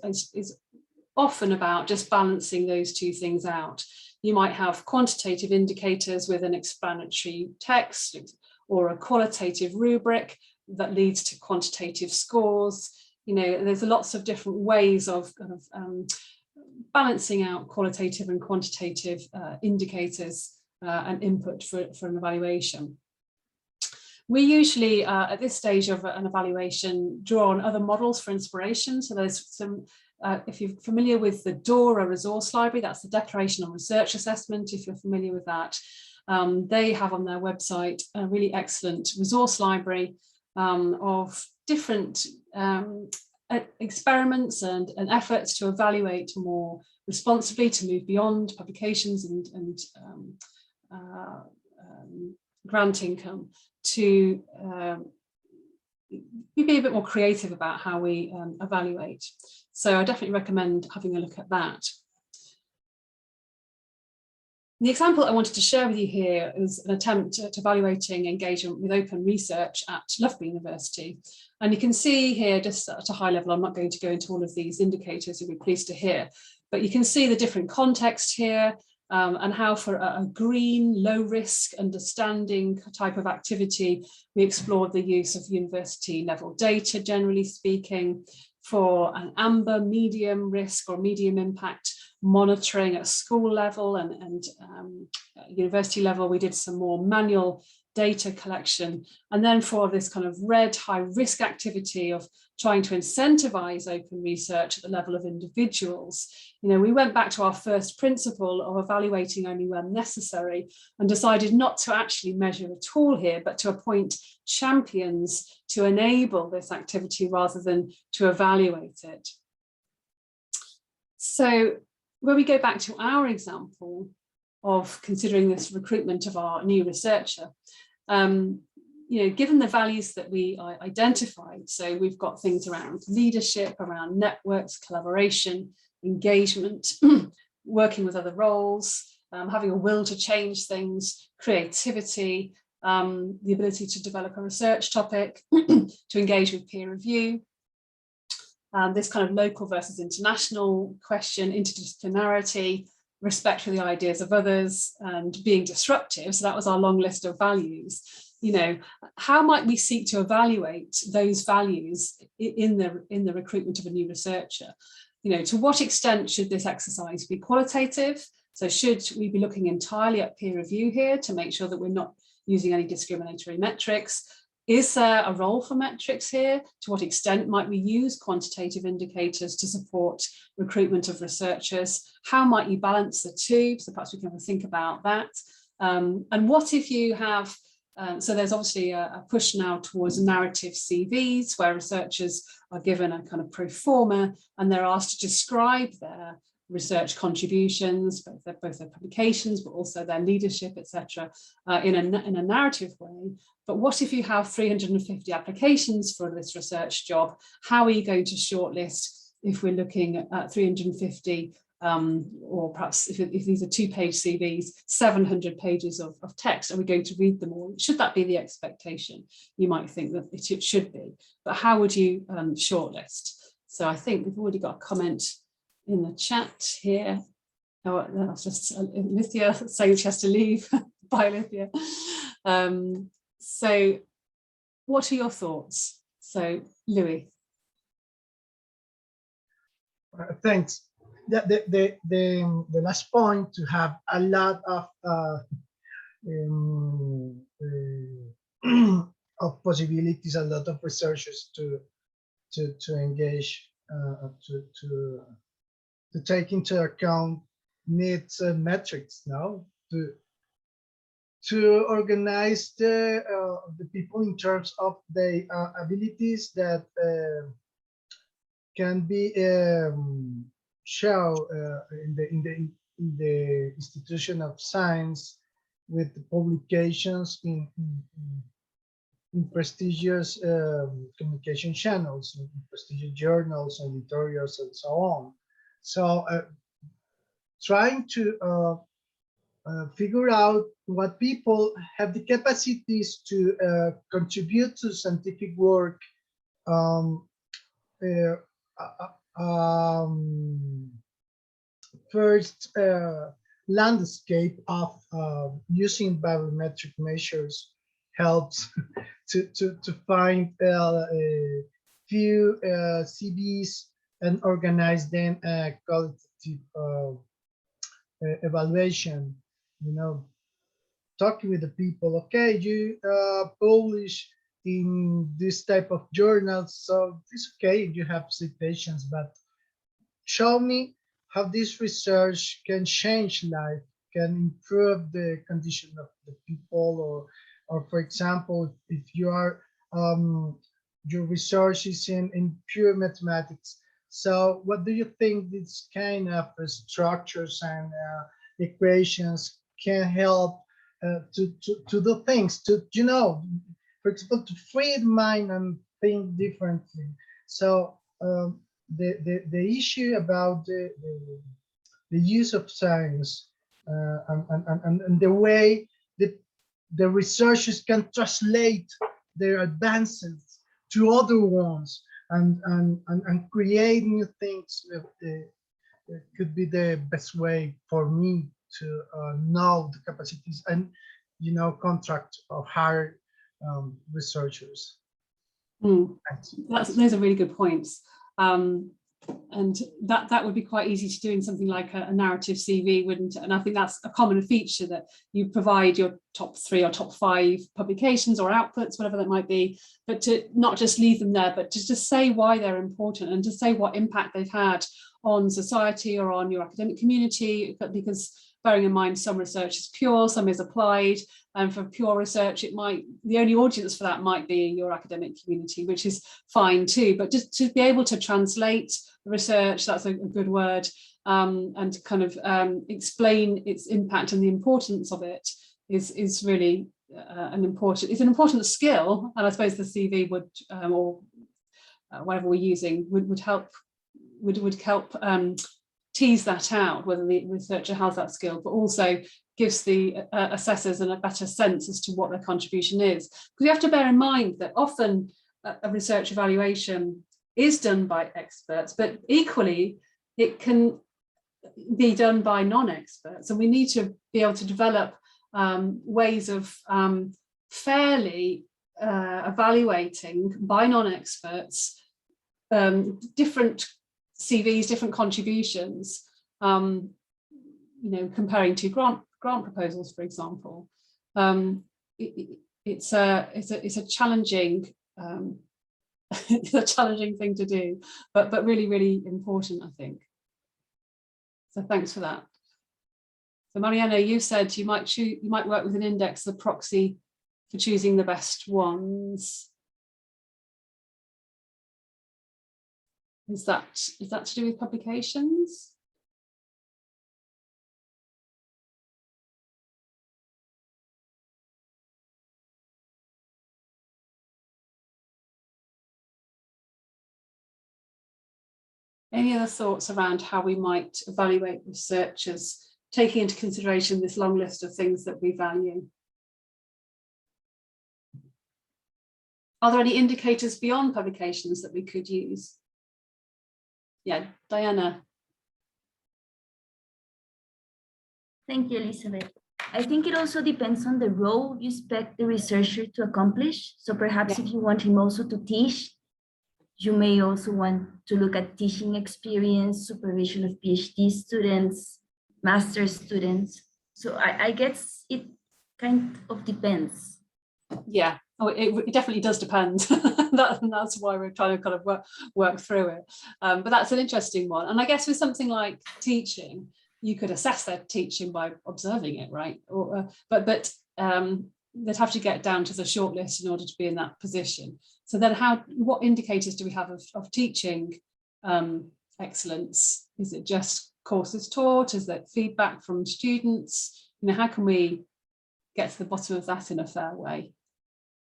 often about just balancing those two things out. You might have quantitative indicators with an explanatory text, or a qualitative rubric that leads to quantitative scores. There's lots of different ways of kind of balancing out qualitative and quantitative indicators and input for an evaluation. We usually, at this stage of an evaluation, draw on other models for inspiration. So there's some, if you're familiar with the DORA resource library, that's the Declaration on Research Assessment, if you're familiar with that. They have on their website a really excellent resource library of different experiments and efforts to evaluate more responsibly, to move beyond publications and grant income, to be a bit more creative about how we evaluate. So I definitely recommend having a look at that. The example I wanted to share with you here is an attempt at evaluating engagement with open research at Loughborough University. And you can see here, just at a high level, I'm not going to go into all of these indicators, you'll be pleased to hear, but you can see the different context here and how for a green, low risk understanding type of activity, we explored the use of university level data, generally speaking. For an amber, medium risk or medium impact monitoring at school level and university level, we did some more manual data collection. And then for this kind of red high risk activity of trying to incentivize open research at the level of individuals, we went back to our first principle of evaluating only when necessary and decided not to actually measure at all here, but to appoint champions to enable this activity rather than to evaluate it. So when we go back to our example of considering this recruitment of our new researcher, given the values that we identified, so we've got things around leadership, around networks, collaboration, engagement, working with other roles, having a will to change things, creativity, the ability to develop a research topic, to engage with peer review, this kind of local versus international question, interdisciplinarity, respect for the ideas of others, and being disruptive. So that was our long list of values. How might we seek to evaluate those values in the recruitment of a new researcher? To what extent should this exercise be qualitative? So should we be looking entirely at peer review here to make sure that we're not using any discriminatory metrics? Is there a role for metrics here? To what extent might we use quantitative indicators to support recruitment of researchers? How might you balance the two? So perhaps we can have a think about that. And what if you have, so there's obviously a push now towards narrative CVs where researchers are given a kind of pro forma and they're asked to describe their research contributions, both their publications, but also their leadership, etc., in a narrative way. But what if you have 350 applications for this research job? How are you going to shortlist if we're looking at 350, or perhaps if these are 2-page CVs, 700 pages of text? Are we going to read them all? Should that be the expectation? You might think that it should be, but how would you shortlist? So I think we've already got a comment in the chat here. Oh, that's just Lithia saying she has to leave. Bye, Lithia. So what are your thoughts? So Louis. Thanks. The last point, to have a lot of possibilities, a lot of researchers to engage, to take into account needs and metrics now, to organize the people in terms of the abilities that can be shown in the institution of science, with publications in prestigious communication channels, in prestigious journals, editorials, and so on. So trying to figure out what people have the capacities to contribute to scientific work, first landscape of using biometric measures helps to find a few CVs and organize them qualitative evaluation. Talking with the people, okay, you publish in this type of journals, so it's okay, you have citations, but show me how this research can change life can improve the condition of the people, or for example, if you are your research is in pure mathematics. So what do you think this kind of structures and equations can help to do things, to, you know, for example, to free the mind and think differently? So the issue about the use of science and the way the researchers can translate their advances to other ones and create new things could be the best way for me to know the capacities and, you know, contract or hire researchers. Those are really good points. And that would be quite easy to do in something like a narrative CV, wouldn't it? And I think that's a common feature, that you provide your top 3 or top 5 publications or outputs, whatever that might be, but to not just leave them there, but to just say why they're important and to say what impact they've had on society or on your academic community. But because bearing in mind, some research is pure, some is applied, and for pure research, the only audience for that might be your academic community, which is fine too. But just to be able to translate the research, that's a good word, and kind of explain its impact and the importance of it is really an important skill. And I suppose the CV would, or whatever we're using, would help tease that out, whether the researcher has that skill, but also gives the assessors a better sense as to what their contribution is. Because you have to bear in mind that often a research evaluation is done by experts, but equally it can be done by non-experts, and we need to be able to develop ways of fairly evaluating by non-experts different CVs, different contributions, you know, comparing to grant proposals, for example. It's a challenging it's a challenging thing to do, but really, really important, I think. So thanks for that. So Mariana, you said you might work with an index as a proxy for choosing the best ones. Is that to do with publications? Any other thoughts around how we might evaluate researchers, taking into consideration this long list of things that we value? Are there any indicators beyond publications that we could use? Yeah, Diana. Thank you, Elizabeth. I think it also depends on the role you expect the researcher to accomplish. So perhaps if you want him also to teach, you may also want to look at teaching experience, supervision of PhD students, master's students. So I guess it kind of depends. Yeah, it definitely does depend. That's why we're trying to kind of work through it. But that's an interesting one. And I guess with something like teaching, you could assess their teaching by observing it, right? But they'd have to get down to the shortlist in order to be in that position. So then what indicators do we have of teaching excellence? Is it just courses taught? Is that feedback from students? You know, how can we get to the bottom of that in a fair way?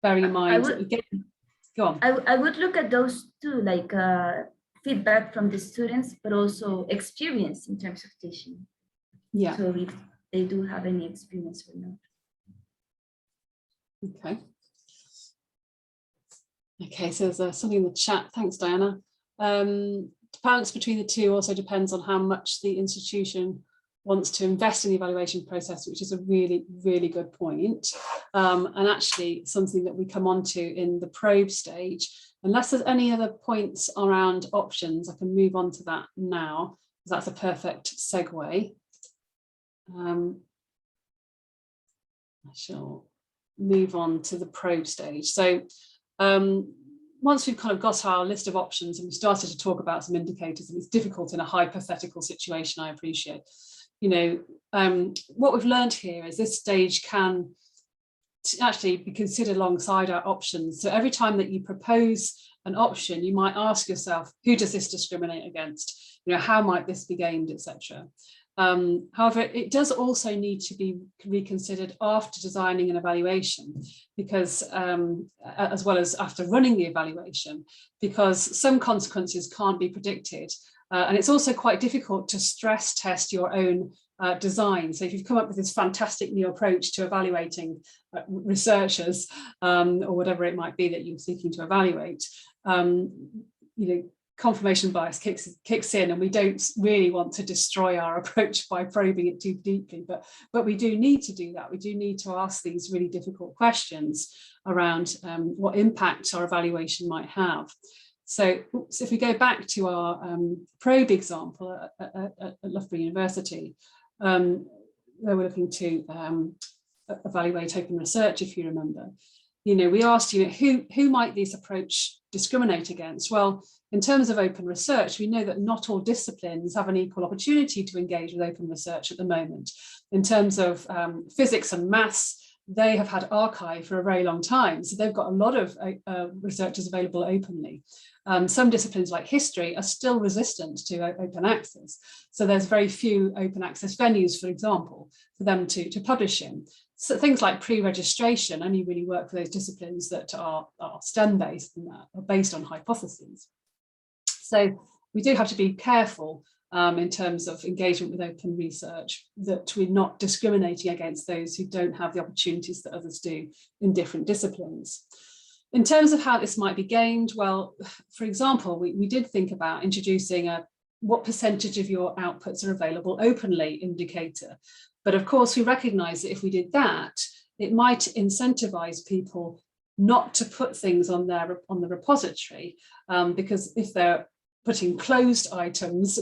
Bearing in mind, go on. I would look at those two, like feedback from the students, but also experience in terms of teaching. Yeah. So if they do have any experience or not. Okay. Okay, so there's something in the chat. Thanks, Diana. Balance between the two also depends on how much the institution wants to invest in the evaluation process, which is a really, really good point. And actually something that we come on to in the probe stage. Unless there's any other points around options, I can move on to that now, because that's a perfect segue. I shall move on to the probe stage. So once we've kind of got our list of options and we started to talk about some indicators, and it's difficult in a hypothetical situation, I appreciate, you know, what we've learned here is this stage can actually be considered alongside our options. So every time that you propose an option, you might ask yourself, who does this discriminate against? You know, how might this be gained, etc. However, it does also need to be reconsidered after designing an evaluation, because as well as after running the evaluation, because some consequences can't be predicted. And it's also quite difficult to stress test your own design. So if you've come up with this fantastic new approach to evaluating researchers, or whatever it might be that you're seeking to evaluate, you know, confirmation bias kicks in, and we don't really want to destroy our approach by probing it too deeply, but we do need to do that. We do need to ask these really difficult questions around what impact our evaluation might have. So if we go back to our probe example at Loughborough University, where we're looking to evaluate open research, if you remember, you know, we asked, you know, who might this approach discriminate against? Well, in terms of open research, we know that not all disciplines have an equal opportunity to engage with open research at the moment. In terms of physics and maths, they have had archive for a very long time, so they've got a lot of researchers available openly. Some disciplines like history are still resistant to open access, so there's very few open access venues, for example, for them to publish in. So things like pre-registration only really work for those disciplines that are STEM-based and are based on hypotheses. So we do have to be careful in terms of engagement with open research, that we're not discriminating against those who don't have the opportunities that others do in different disciplines. In terms of how this might be gained, well, for example, we did think about introducing a what percentage of your outputs are available openly indicator. But of course, we recognize that if we did that, it might incentivize people not to put things on the repository, because if they're putting closed items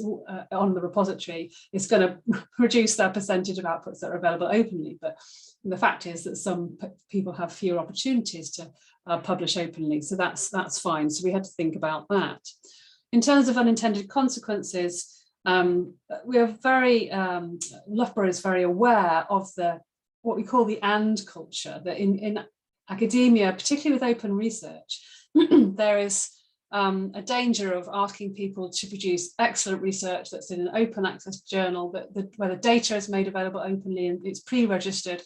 on the repository, it's going to reduce their percentage of outputs that are available openly. But the fact is that some people have fewer opportunities to publish openly, so that's fine. So we had to think about that. In terms of unintended consequences, we are very, Loughborough is very aware of what we call the and culture, that in academia, particularly with open research, there is a danger of asking people to produce excellent research that's in an open access journal, where the data is made available openly and it's pre-registered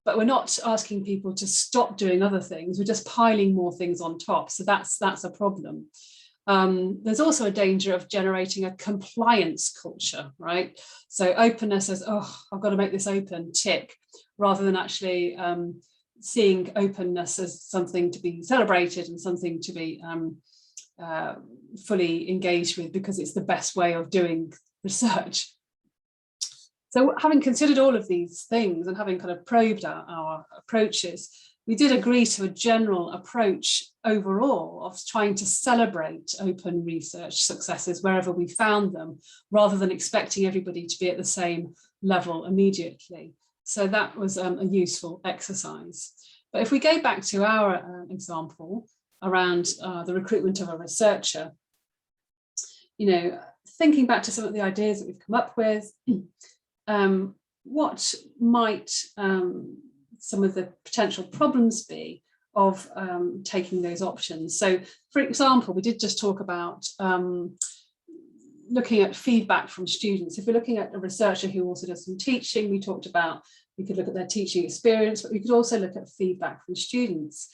but we're not asking people to stop doing other things, we're just piling more things on top. So that's a problem. There's also a danger of generating a compliance culture, right? So openness as, oh, I've got to make this open, tick, rather than actually seeing openness as something to be celebrated and something to be fully engaged with, because it's the best way of doing research. So having considered all of these things and having kind of probed our approaches, we did agree to a general approach overall of trying to celebrate open research successes wherever we found them, rather than expecting everybody to be at the same level immediately. So that was a useful exercise. But if we go back to our example around the recruitment of a researcher, you know, thinking back to some of the ideas that we've come up with, what might some of the potential problems be of taking those options? So, for example, we did just talk about looking at feedback from students. If we're looking at a researcher who also does some teaching, we talked about, we could look at their teaching experience, but we could also look at feedback from students.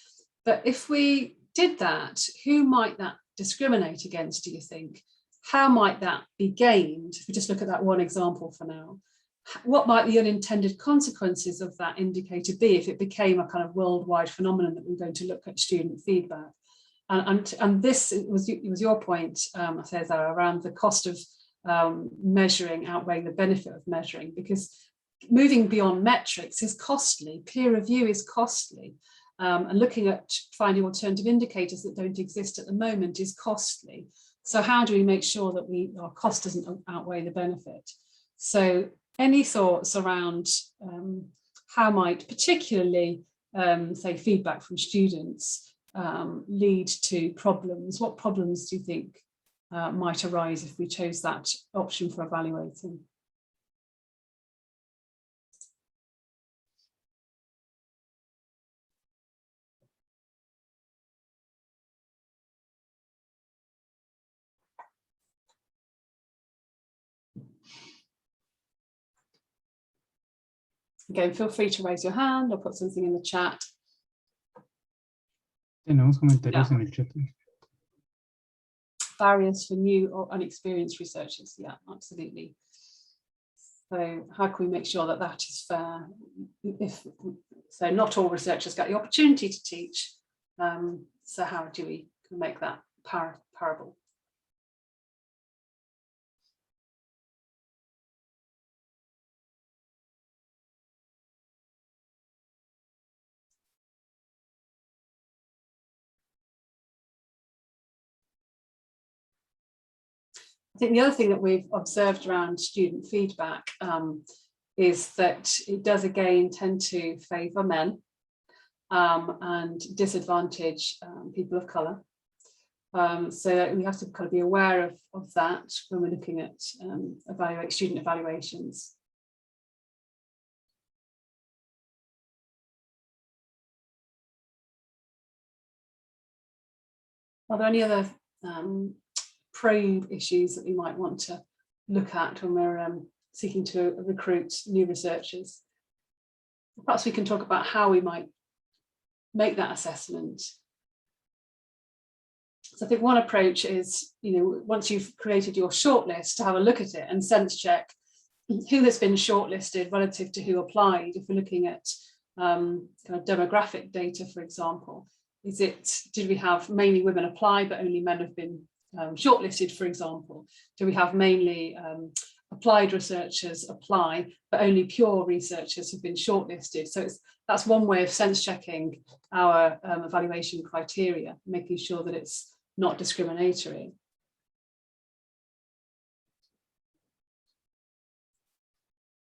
But if we did that, who might that discriminate against, do you think? How might that be gained? If we just look at that one example for now, what might the unintended consequences of that indicator be if it became a kind of worldwide phenomenon that we're going to look at student feedback? And this was your point, César, around the cost of measuring outweighing the benefit of measuring, because moving beyond metrics is costly, peer review is costly, and looking at finding alternative indicators that don't exist at the moment is costly. So how do we make sure that our cost doesn't outweigh the benefit? So any thoughts around how might particularly, say, feedback from students lead to problems? What problems do you think might arise if we chose that option for evaluating. Again, feel free to raise your hand or put something in the chat. Tenemos comentarios en el chat. Barriers for new or unexperienced researchers. Yeah, absolutely. So how can we make sure that that is fair? So not all researchers get the opportunity to teach. So how do we make that parable? I think the other thing that we've observed around student feedback is that it does again tend to favour men and disadvantage people of colour. So we have to kind of be aware of that when we're looking at student evaluations. Are there any other probe issues that we might want to look at when we're seeking to recruit new researchers? Perhaps we can talk about how we might make that assessment. So I think one approach is, once you've created your shortlist, to have a look at it and sense check who has been shortlisted relative to who applied. If we're looking at kind of demographic data, for example, did we have mainly women apply but only men have been shortlisted, for example? Do we have mainly applied researchers apply, but only pure researchers have been shortlisted? So that's one way of sense checking our evaluation criteria, making sure that it's not discriminatory.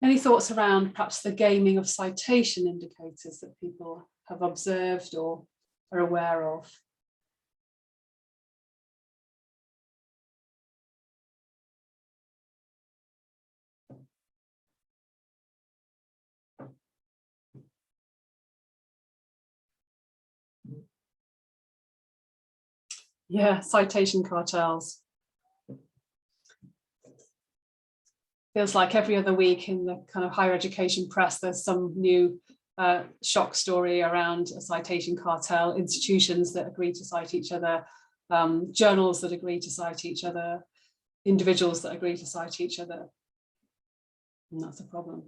Any thoughts around perhaps the gaming of citation indicators that people have observed or are aware of? Yeah, citation cartels. Feels like every other week in the kind of higher education press, there's some new shock story around a citation cartel, institutions that agree to cite each other, journals that agree to cite each other, individuals that agree to cite each other. And that's a problem.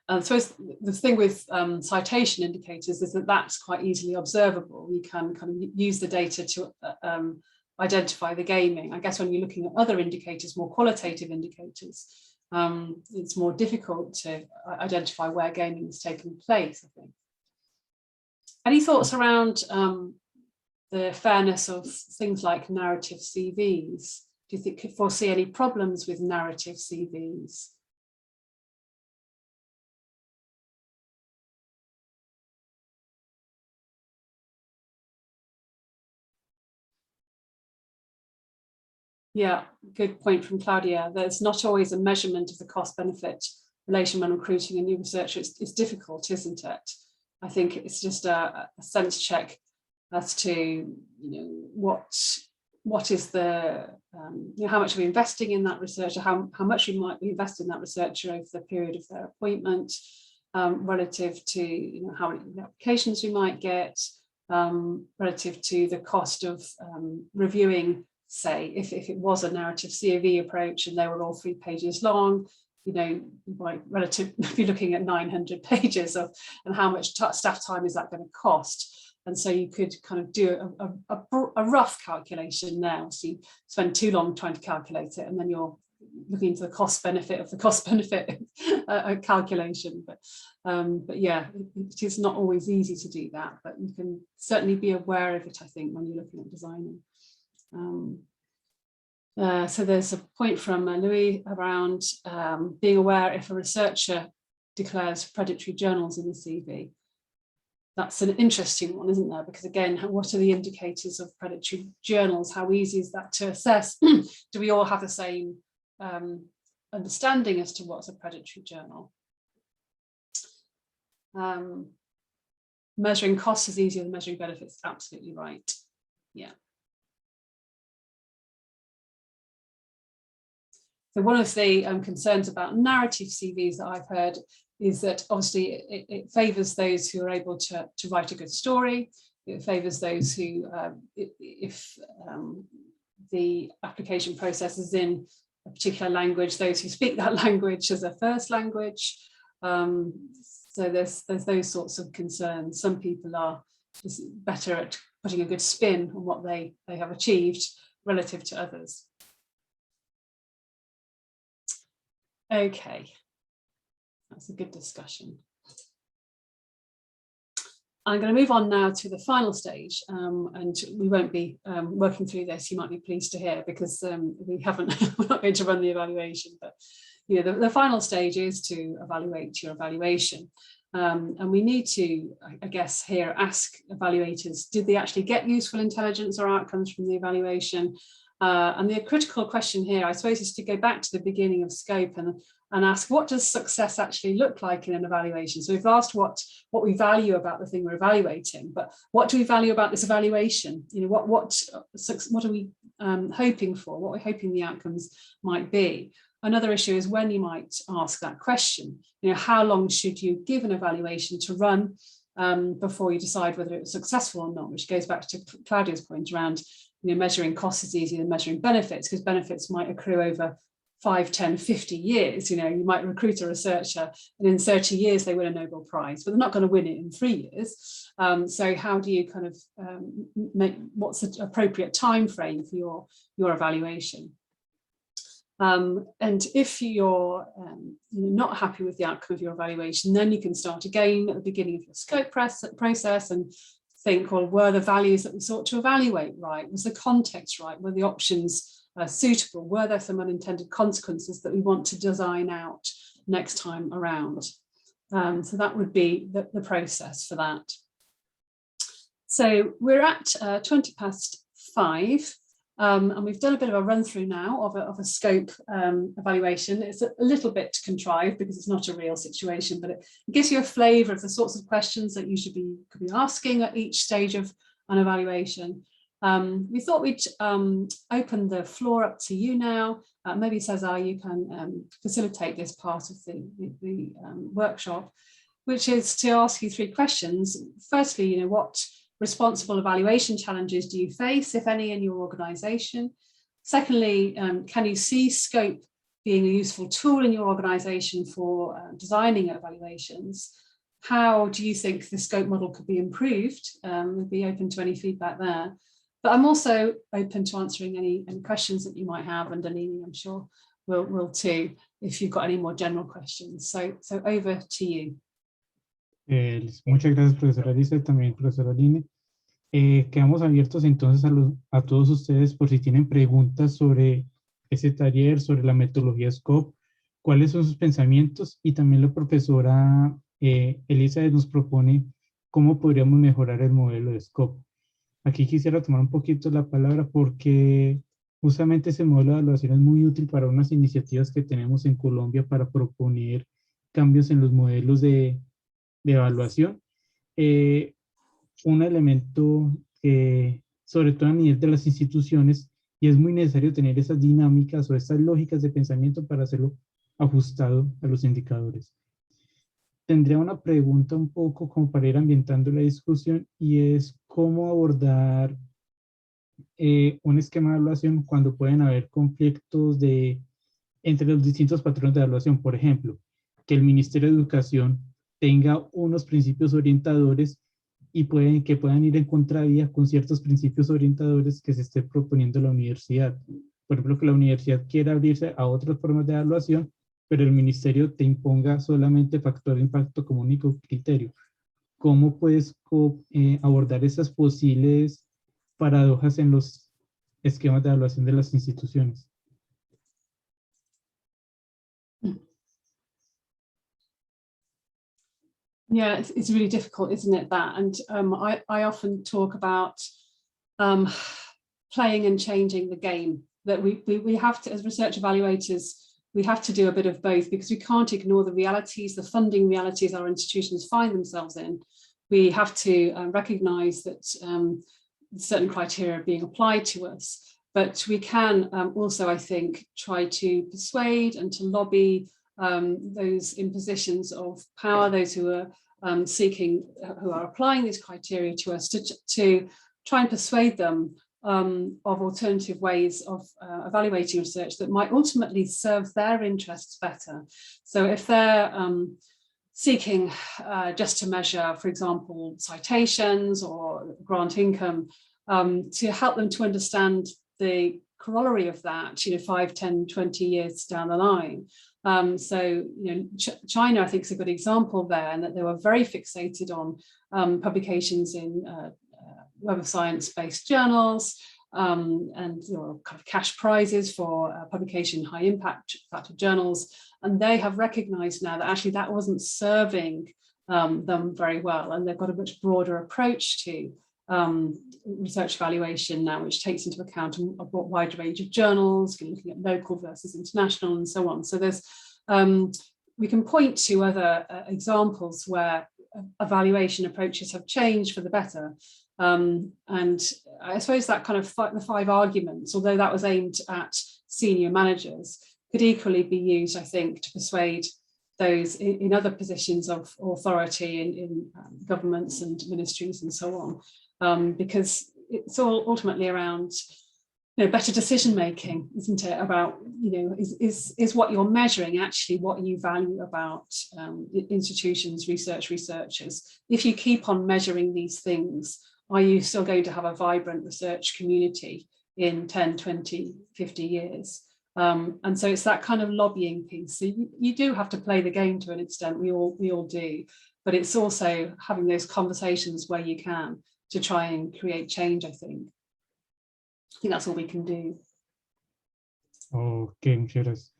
And so the thing with citation indicators is that that's quite easily observable. You can kind of use the data to identify the gaming. I guess when you're looking at other indicators, more qualitative indicators, it's more difficult to identify where gaming has taken place, I think. Any thoughts around the fairness of things like narrative CVs? Do you think could foresee any problems with narrative CVs? Yeah, good point from Claudia. There's not always a measurement of the cost-benefit relation when recruiting a new researcher. It's difficult, isn't it? I think it's just a sense check as to what is the how much are we investing in that researcher, how much we might be investing in that researcher over the period of their appointment, relative to how many applications we might get, relative to the cost of reviewing. Say if it was a narrative COV approach and they were all 3 pages long, relative, if you're looking at 900 pages of, and how much staff time is that going to cost? And so you could kind of do a rough calculation now. So you spend too long trying to calculate it, and then you're looking into the cost benefit of the cost benefit calculation. But yeah, it is not always easy to do that, but you can certainly be aware of it, I think, when you're looking at designing. So there's a point from Louis around being aware if a researcher declares predatory journals in the CV. that's an interesting one, isn't there? Because again, what are the indicators of predatory journals? How easy is that to assess? Do we all have the same understanding as to what's a predatory journal? Measuring costs is easier than measuring benefits. Absolutely right. Yeah. So one of the concerns about narrative CVs that I've heard is that obviously it favours those who are able to write a good story. It favours those who, if the application process is in a particular language, those who speak that language as a first language. So there's those sorts of concerns. Some people are just better at putting a good spin on what they have achieved relative to others. Okay, that's a good discussion. I'm going to move on now to the final stage, and we won't be working through this, you might be pleased to hear, because we're not going to run the evaluation, but you know, the final stage is to evaluate your evaluation. And we need to, I guess, here ask evaluators, did they actually get useful intelligence or outcomes from the evaluation? And the critical question here, I suppose, is to go back to the beginning of scope and ask, what does success actually look like in an evaluation? So we've asked what we value about the thing we're evaluating, but what do we value about this evaluation? You know, what are we hoping for? What we're hoping the outcomes might be. Another issue is when you might ask that question. You know, how long should you give an evaluation to run before you decide whether it was successful or not? Which goes back to Claudia's point around, you know, measuring costs is easier than measuring benefits, because benefits might accrue over 5, 10, 50 years. You know, you might recruit a researcher and in 30 years they win a Nobel Prize, but they're not going to win it in 3 years. So how do you kind of make, what's the appropriate time frame for your evaluation? And if you're not happy with the outcome of your evaluation, then you can start again at the beginning of your scope process and think, well, were the values that we sought to evaluate right? Was the context right? Were the options suitable? Were there some unintended consequences that we want to design out next time around? So that would be the process for that. So we're at 5:20. And we've done a bit of a run through now of a scope evaluation. It's a little bit contrived because it's not a real situation, but it gives you a flavour of the sorts of questions that you could be asking at each stage of an evaluation. We thought we'd open the floor up to you now. Maybe César, you can facilitate this part of the workshop, which is to ask you 3 questions. Firstly, you know, what responsible evaluation challenges do you face, if any, in your organisation? Secondly, can you see scope being a useful tool in your organisation for designing evaluations? How do you think the scope model could be improved? We'd be open to any feedback there. But I'm also open to answering any questions that you might have, and Aline, I'm sure, will too, if you've got any more general questions. So over to you. Muchas gracias, profesora Lisa, y también profesora Aline. Quedamos abiertos entonces a todos ustedes por si tienen preguntas sobre ese taller, sobre la metodología SCOPE, cuáles son sus pensamientos, y también la profesora Elizabeth nos propone cómo podríamos mejorar el modelo de SCOPE. Aquí quisiera tomar un poquito la palabra porque justamente ese modelo de evaluación es muy útil para unas iniciativas que tenemos en Colombia para proponer cambios en los modelos de evaluación. Un elemento sobre todo a nivel de las instituciones, y es muy necesario tener esas dinámicas o esas lógicas de pensamiento para hacerlo ajustado a los indicadores. Tendría una pregunta un poco como para ir ambientando la discusión, y es cómo abordar un esquema de evaluación cuando pueden haber conflictos entre los distintos patrones de evaluación. Por ejemplo, que el Ministerio de Educación tenga unos principios orientadores y que puedan ir en contravía con ciertos principios orientadores que se esté proponiendo la universidad. Por ejemplo, que la universidad quiera abrirse a otras formas de evaluación, pero el ministerio te imponga solamente factor de impacto como único criterio. ¿Cómo puedes abordar esas posibles paradojas en los esquemas de evaluación de las instituciones? Yeah, it's really difficult, isn't it, that? And I often talk about playing and changing the game, that we have to, as research evaluators, we have to do a bit of both, because we can't ignore the realities, the funding realities our institutions find themselves in. We have to recognise that certain criteria are being applied to us, but we can also, I think, try to persuade and to lobby those in positions of power, those who are who are applying these criteria to us, to try and persuade them of alternative ways of evaluating research that might ultimately serve their interests better. So if they're seeking just to measure, for example, citations or grant income, to help them to understand the corollary of that, 5, 10, 20 years down the line. So, China, I think, is a good example there, and that they were very fixated on publications in Web of Science-based journals, and kind of cash prizes for publication in high impact journals. And they have recognized now that actually that wasn't serving them very well. And they've got a much broader approach to research evaluation now, which takes into account a wide range of journals, looking at local versus international and so on. So there's, we can point to other examples where evaluation approaches have changed for the better. And I suppose that kind of the 5 arguments, although that was aimed at senior managers, could equally be used, I think, to persuade those in other positions of authority in governments and ministries and so on, because it's all ultimately around better decision making, isn't it? About is what you're measuring actually what you value about institutions, researchers. If you keep on measuring these things, are you still going to have a vibrant research community in 10, 20, 50 years? And so it's that kind of lobbying piece. So you do have to play the game to an extent, we all do, but it's also having those conversations where you can to try and create change, I think. I think that's all we can do. Ok, muchas gracias.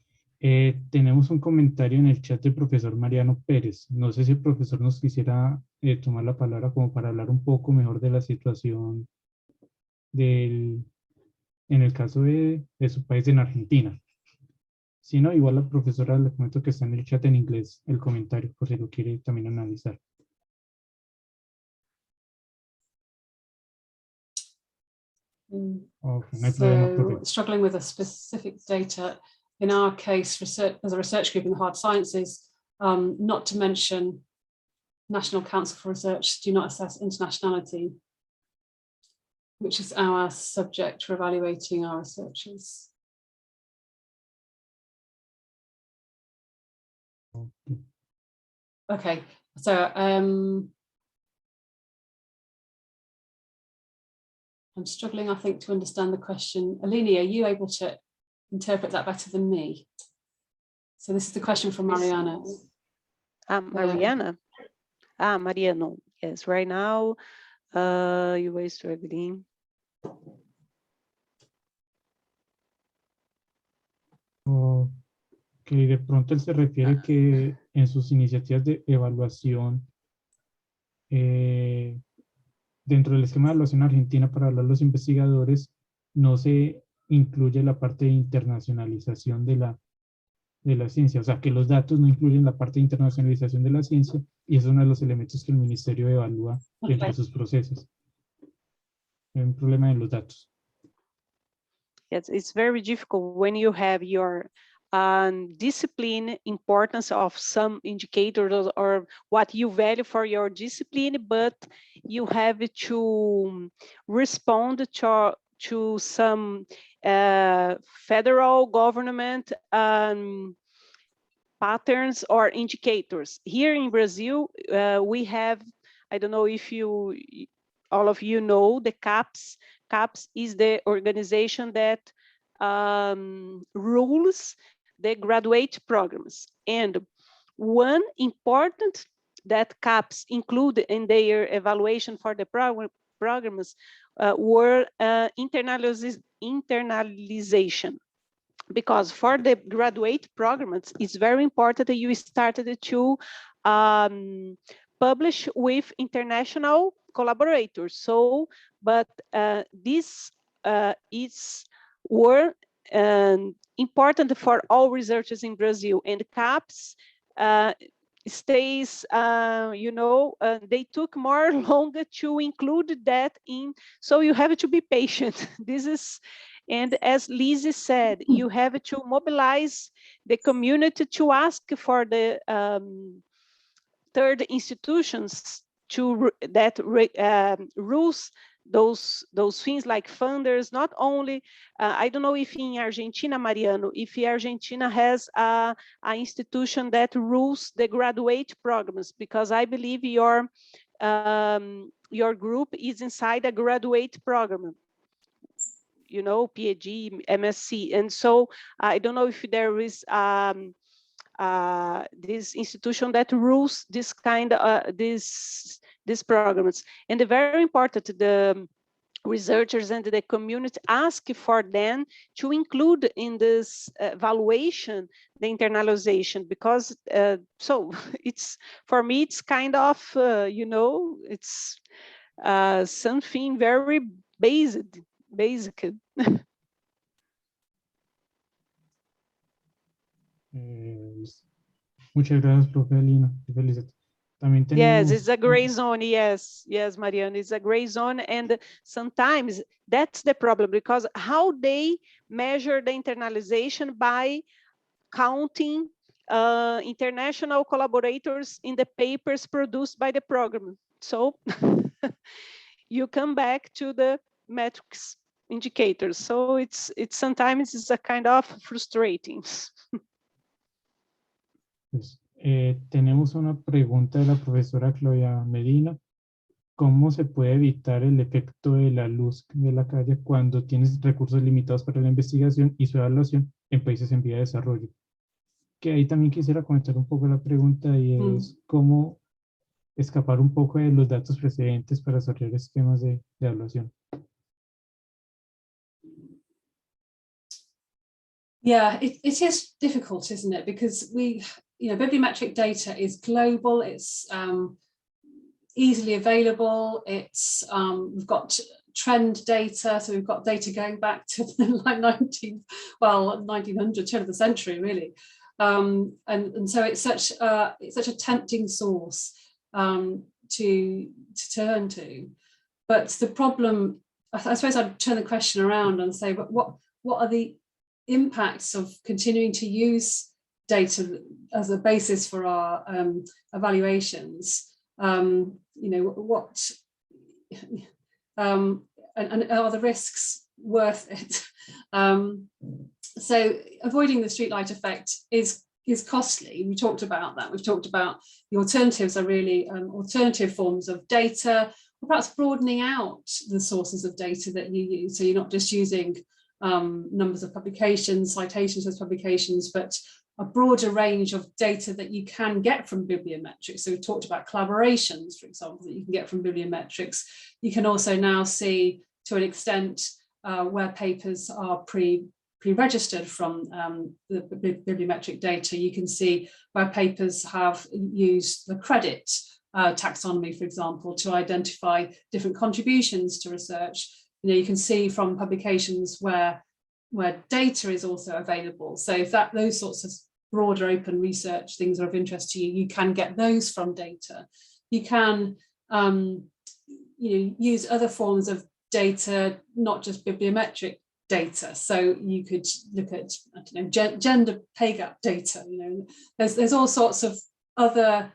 Tenemos un comentario en el chat del profesor Mariano Pérez. No sé si el profesor nos quisiera tomar la palabra como para hablar un poco mejor de la situación en el caso de su país, en Argentina. Si no, igual la profesora le comento que está en el chat en inglés el comentario, por si lo quiere también analizar. Okay, no hay problema, So struggling with a specific data, in our case, as a research group in the hard sciences, not to mention National Council for Research do not assess internationality, which is our subject for evaluating our researchers. Okay, so I'm struggling, I think, to understand the question. Aline, are you able to interpret that better than me? So this is the question from Mariana. Mariana? Mariano, yes, right now you were struggling. Ok, de pronto él se refiere que en sus iniciativas de evaluación, dentro del esquema de evaluación argentina para hablar los investigadores, no se incluye la parte de internacionalización de la ciencia, o sea, que los datos no incluyen la parte de internacionalización de la ciencia, y es uno de los elementos que el ministerio evalúa dentro de sus procesos. Hay un problema en los datos. Yes, it's very difficult when you have your discipline, importance of some indicators or what you value for your discipline, but you have to respond to some federal government patterns or indicators. Here in Brazil, we have, I don't know if all of you know, the CAPES. CAPES is the organization that rules the graduate programs. And one important that CAPES include in their evaluation for the programs were internalization. Because for the graduate programs, it's very important that you started to publish with international collaborators. So, but this is important for all researchers in Brazil, and CAPES stays, they took more longer to include that in, so you have to be patient. This is, and as Lizzie said, you have to mobilize the community to ask for the third institutions that rules those things like funders, not only, I don't know if in Argentina, Mariano, if Argentina has a institution that rules the graduate programs, because I believe your group is inside a graduate program, PhD, MSc. And so I don't know if there is this institution that rules this kind of these programs. And the very important, the researchers and the community ask for them to include in this evaluation the internalization, because so it's, for me, it's kind of it's something very basic. Muchas gracias, profe Alina. También tenemos... Yes, it's a gray zone. Yes, Mariana, it's a gray zone. And sometimes that's the problem, because how they measure the internalization by counting international collaborators in the papers produced by the program. So you come back to the metrics indicators. So it's sometimes it's a kind of frustrating. Pues, tenemos una pregunta de la profesora Claudia Medina. ¿Cómo se puede evitar el efecto de la luz de la calle cuando tienes recursos limitados para la investigación y su evaluación en países en vía de desarrollo? Que ahí también quisiera comentar un poco la pregunta, y es cómo escapar un poco de los datos precedentes para desarrollar esquemas de evaluación. Yeah, it is difficult, isn't it? Because bibliometric data is global, it's easily available, it's we've got trend data, so we've got data going back to like 1900, turn of the century, really. And so it's such a tempting source to turn to. But the problem, I suppose I'd turn the question around and say, but what are the impacts of continuing to use data as a basis for our evaluations? And are the risks worth it? So avoiding the streetlight effect is costly. We talked about that. We've talked about the alternatives are really alternative forms of data, or perhaps broadening out the sources of data that you use. So you're not just using numbers of publications, citations as publications, but a broader range of data that you can get from bibliometrics. So we talked about collaborations, for example, that you can get from bibliometrics. You can also now see, to an extent, where papers are pre-registered from the bibliometric data. You can see where papers have used the credit taxonomy, for example, to identify different contributions to research. You can see from publications where data is also available. So if those sorts of broader open research things are of interest to you, you can get those from data. You can use other forms of data, not just bibliometric data. So you could look at, gender pay gap data. There's all sorts of other.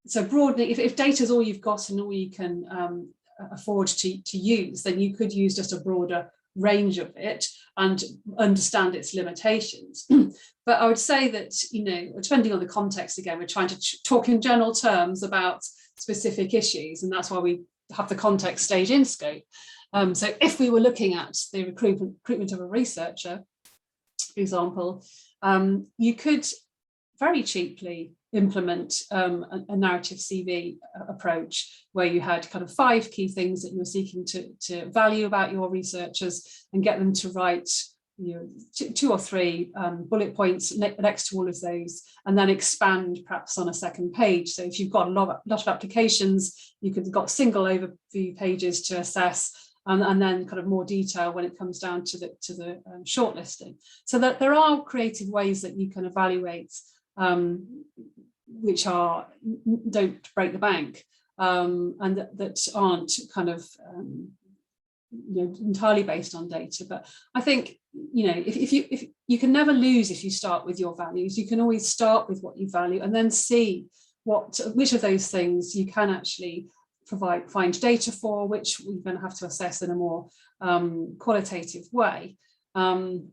So broadening, if data is all you've got and all you can afford to use, then you could use just a broader range of it and understand its limitations. But I would say that, depending on the context, again, we're trying to talk in general terms about specific issues, and that's why we have the context stage in scope. So if we were looking at the recruitment of a researcher, for example, you could very cheaply implement a narrative CV approach, where you had kind of 5 key things that you were seeking to value about your researchers and get them to write two or three bullet points next to all of those, and then expand perhaps on a second page. So if you've got a lot of applications, you could have got single overview pages to assess, and then kind of more detail when it comes down to the shortlisting. So that there are creative ways that you can evaluate, which don't break the bank, and that aren't kind of entirely based on data. But I think if you can never lose if you start with your values. You can always start with what you value and then see which of those things you can actually find data for, which we're going to have to assess in a more qualitative way, and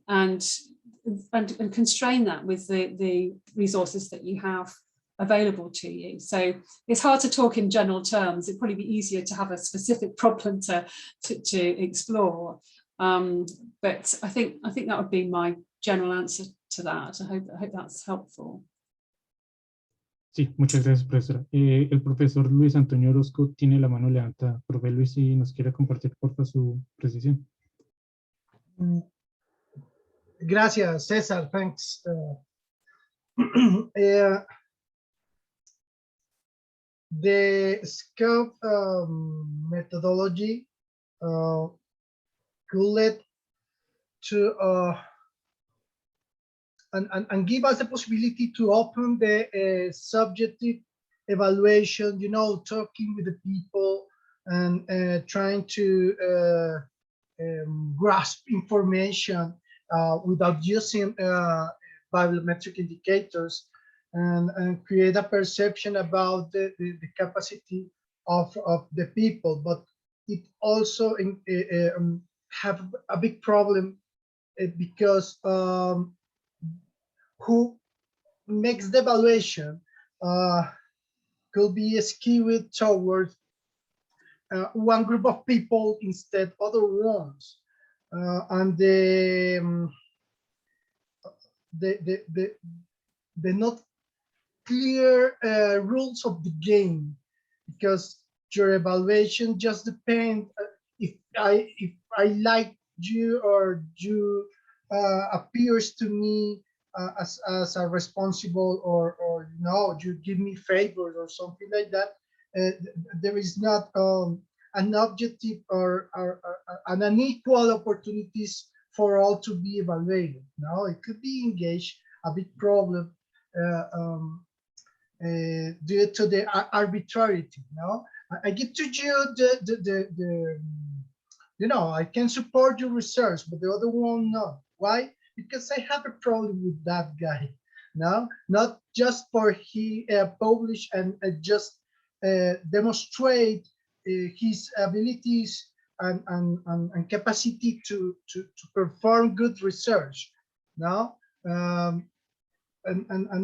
constrain that with the resources that you have available to you. So it's hard to talk in general terms. It'd probably be easier to have a specific problem to explore. But I think that would be my general answer to that. I hope that's helpful. Sí, muchas gracias, profesora. El profesor Luis Antonio Orozco tiene la mano levantada. Profe Luis, si nos quiere compartir, por favor, su precisión. Gracias, César. Thanks. The scope methodology could lead to and give us the possibility to open the subjective evaluation, talking with the people and trying to grasp information without using bibliometric indicators, and create a perception about the capacity of the people. But it also have a big problem because who makes the evaluation could be skewed towards one group of people instead other ones, and the not clear rules of the game, because your evaluation just depends if I like you or you appears to me as a responsible, or you give me favors or something like that. There is not an objective or an unequal opportunities for all to be evaluated. No, it could be engaged a big problem due to the arbitrarity. No, I give to you I can support your research, but the other one not. Why? Because I have a problem with that guy. No, not just for he publish and just demonstrate his abilities and capacity to perform good research. No, and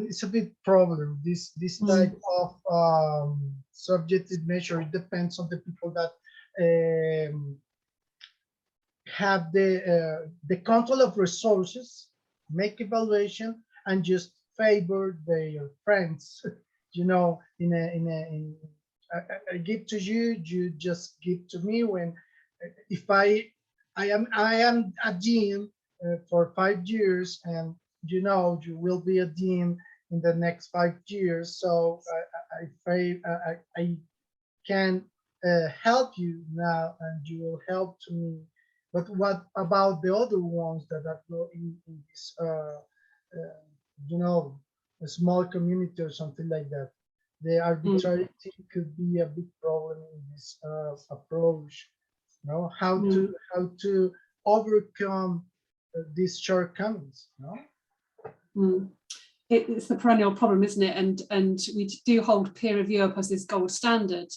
it's a big problem. This type of subjective measure depends on the people that have the control of resources, make evaluation, and just favor their friends. I give to you, you just give to me. When if I am a dean for 5 years, and you will be a dean in the next 5 years, so I can help you now, and you will help to me. But what about the other ones that are in this, a small community or something like that? The arbitrarity could be a big problem in this approach. How to overcome these shortcomings? It's the perennial problem, isn't it? And we do hold peer review up as this gold standard.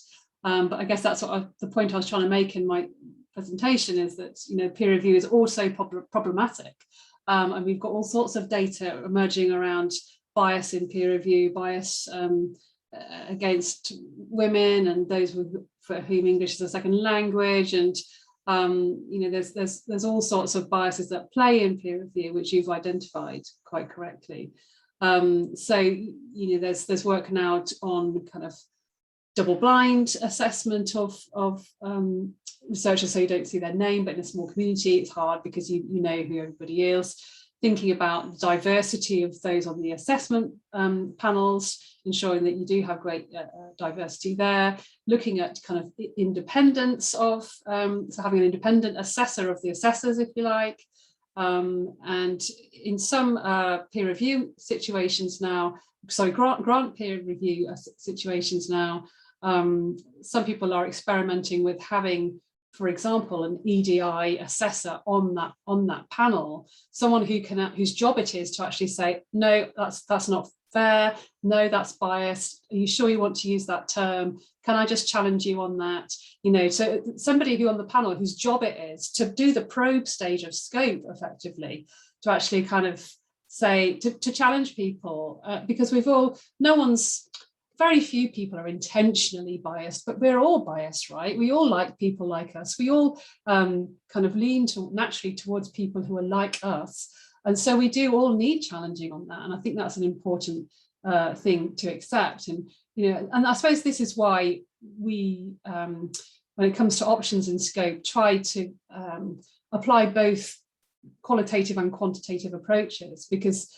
But I guess that's the point I was trying to make in my presentation, is that peer review is also problematic, and we've got all sorts of data emerging around bias in peer review, bias against women and those for whom English is a second language, and there's all sorts of biases that play in peer review, which you've identified quite correctly. So there's work now on kind of double-blind assessment of researchers, so you don't see their name, but in a small community, it's hard because you know who everybody is. Thinking about the diversity of those on the assessment panels, ensuring that you do have great diversity there. Looking at kind of independence of, so having an independent assessor of the assessors, if you like. And in some peer review situations now, sorry, grant peer review situations now, some people are experimenting with having, for example, an EDI assessor on that panel, someone whose job it is to actually say, no, that's not fair, no, that's biased, are you sure you want to use that term, can I just challenge you on that? You know, so somebody who on the panel whose job it is to do the probe stage of scope effectively, to actually kind of say, to challenge people, because very few people are intentionally biased, but we're all biased, right? We all like people like us. We all kind of lean naturally towards people who are like us. And so we do all need challenging on that. And I think that's an important thing to accept. And, you know, and I suppose this is why we, when it comes to options in scope, try to apply both qualitative and quantitative approaches, because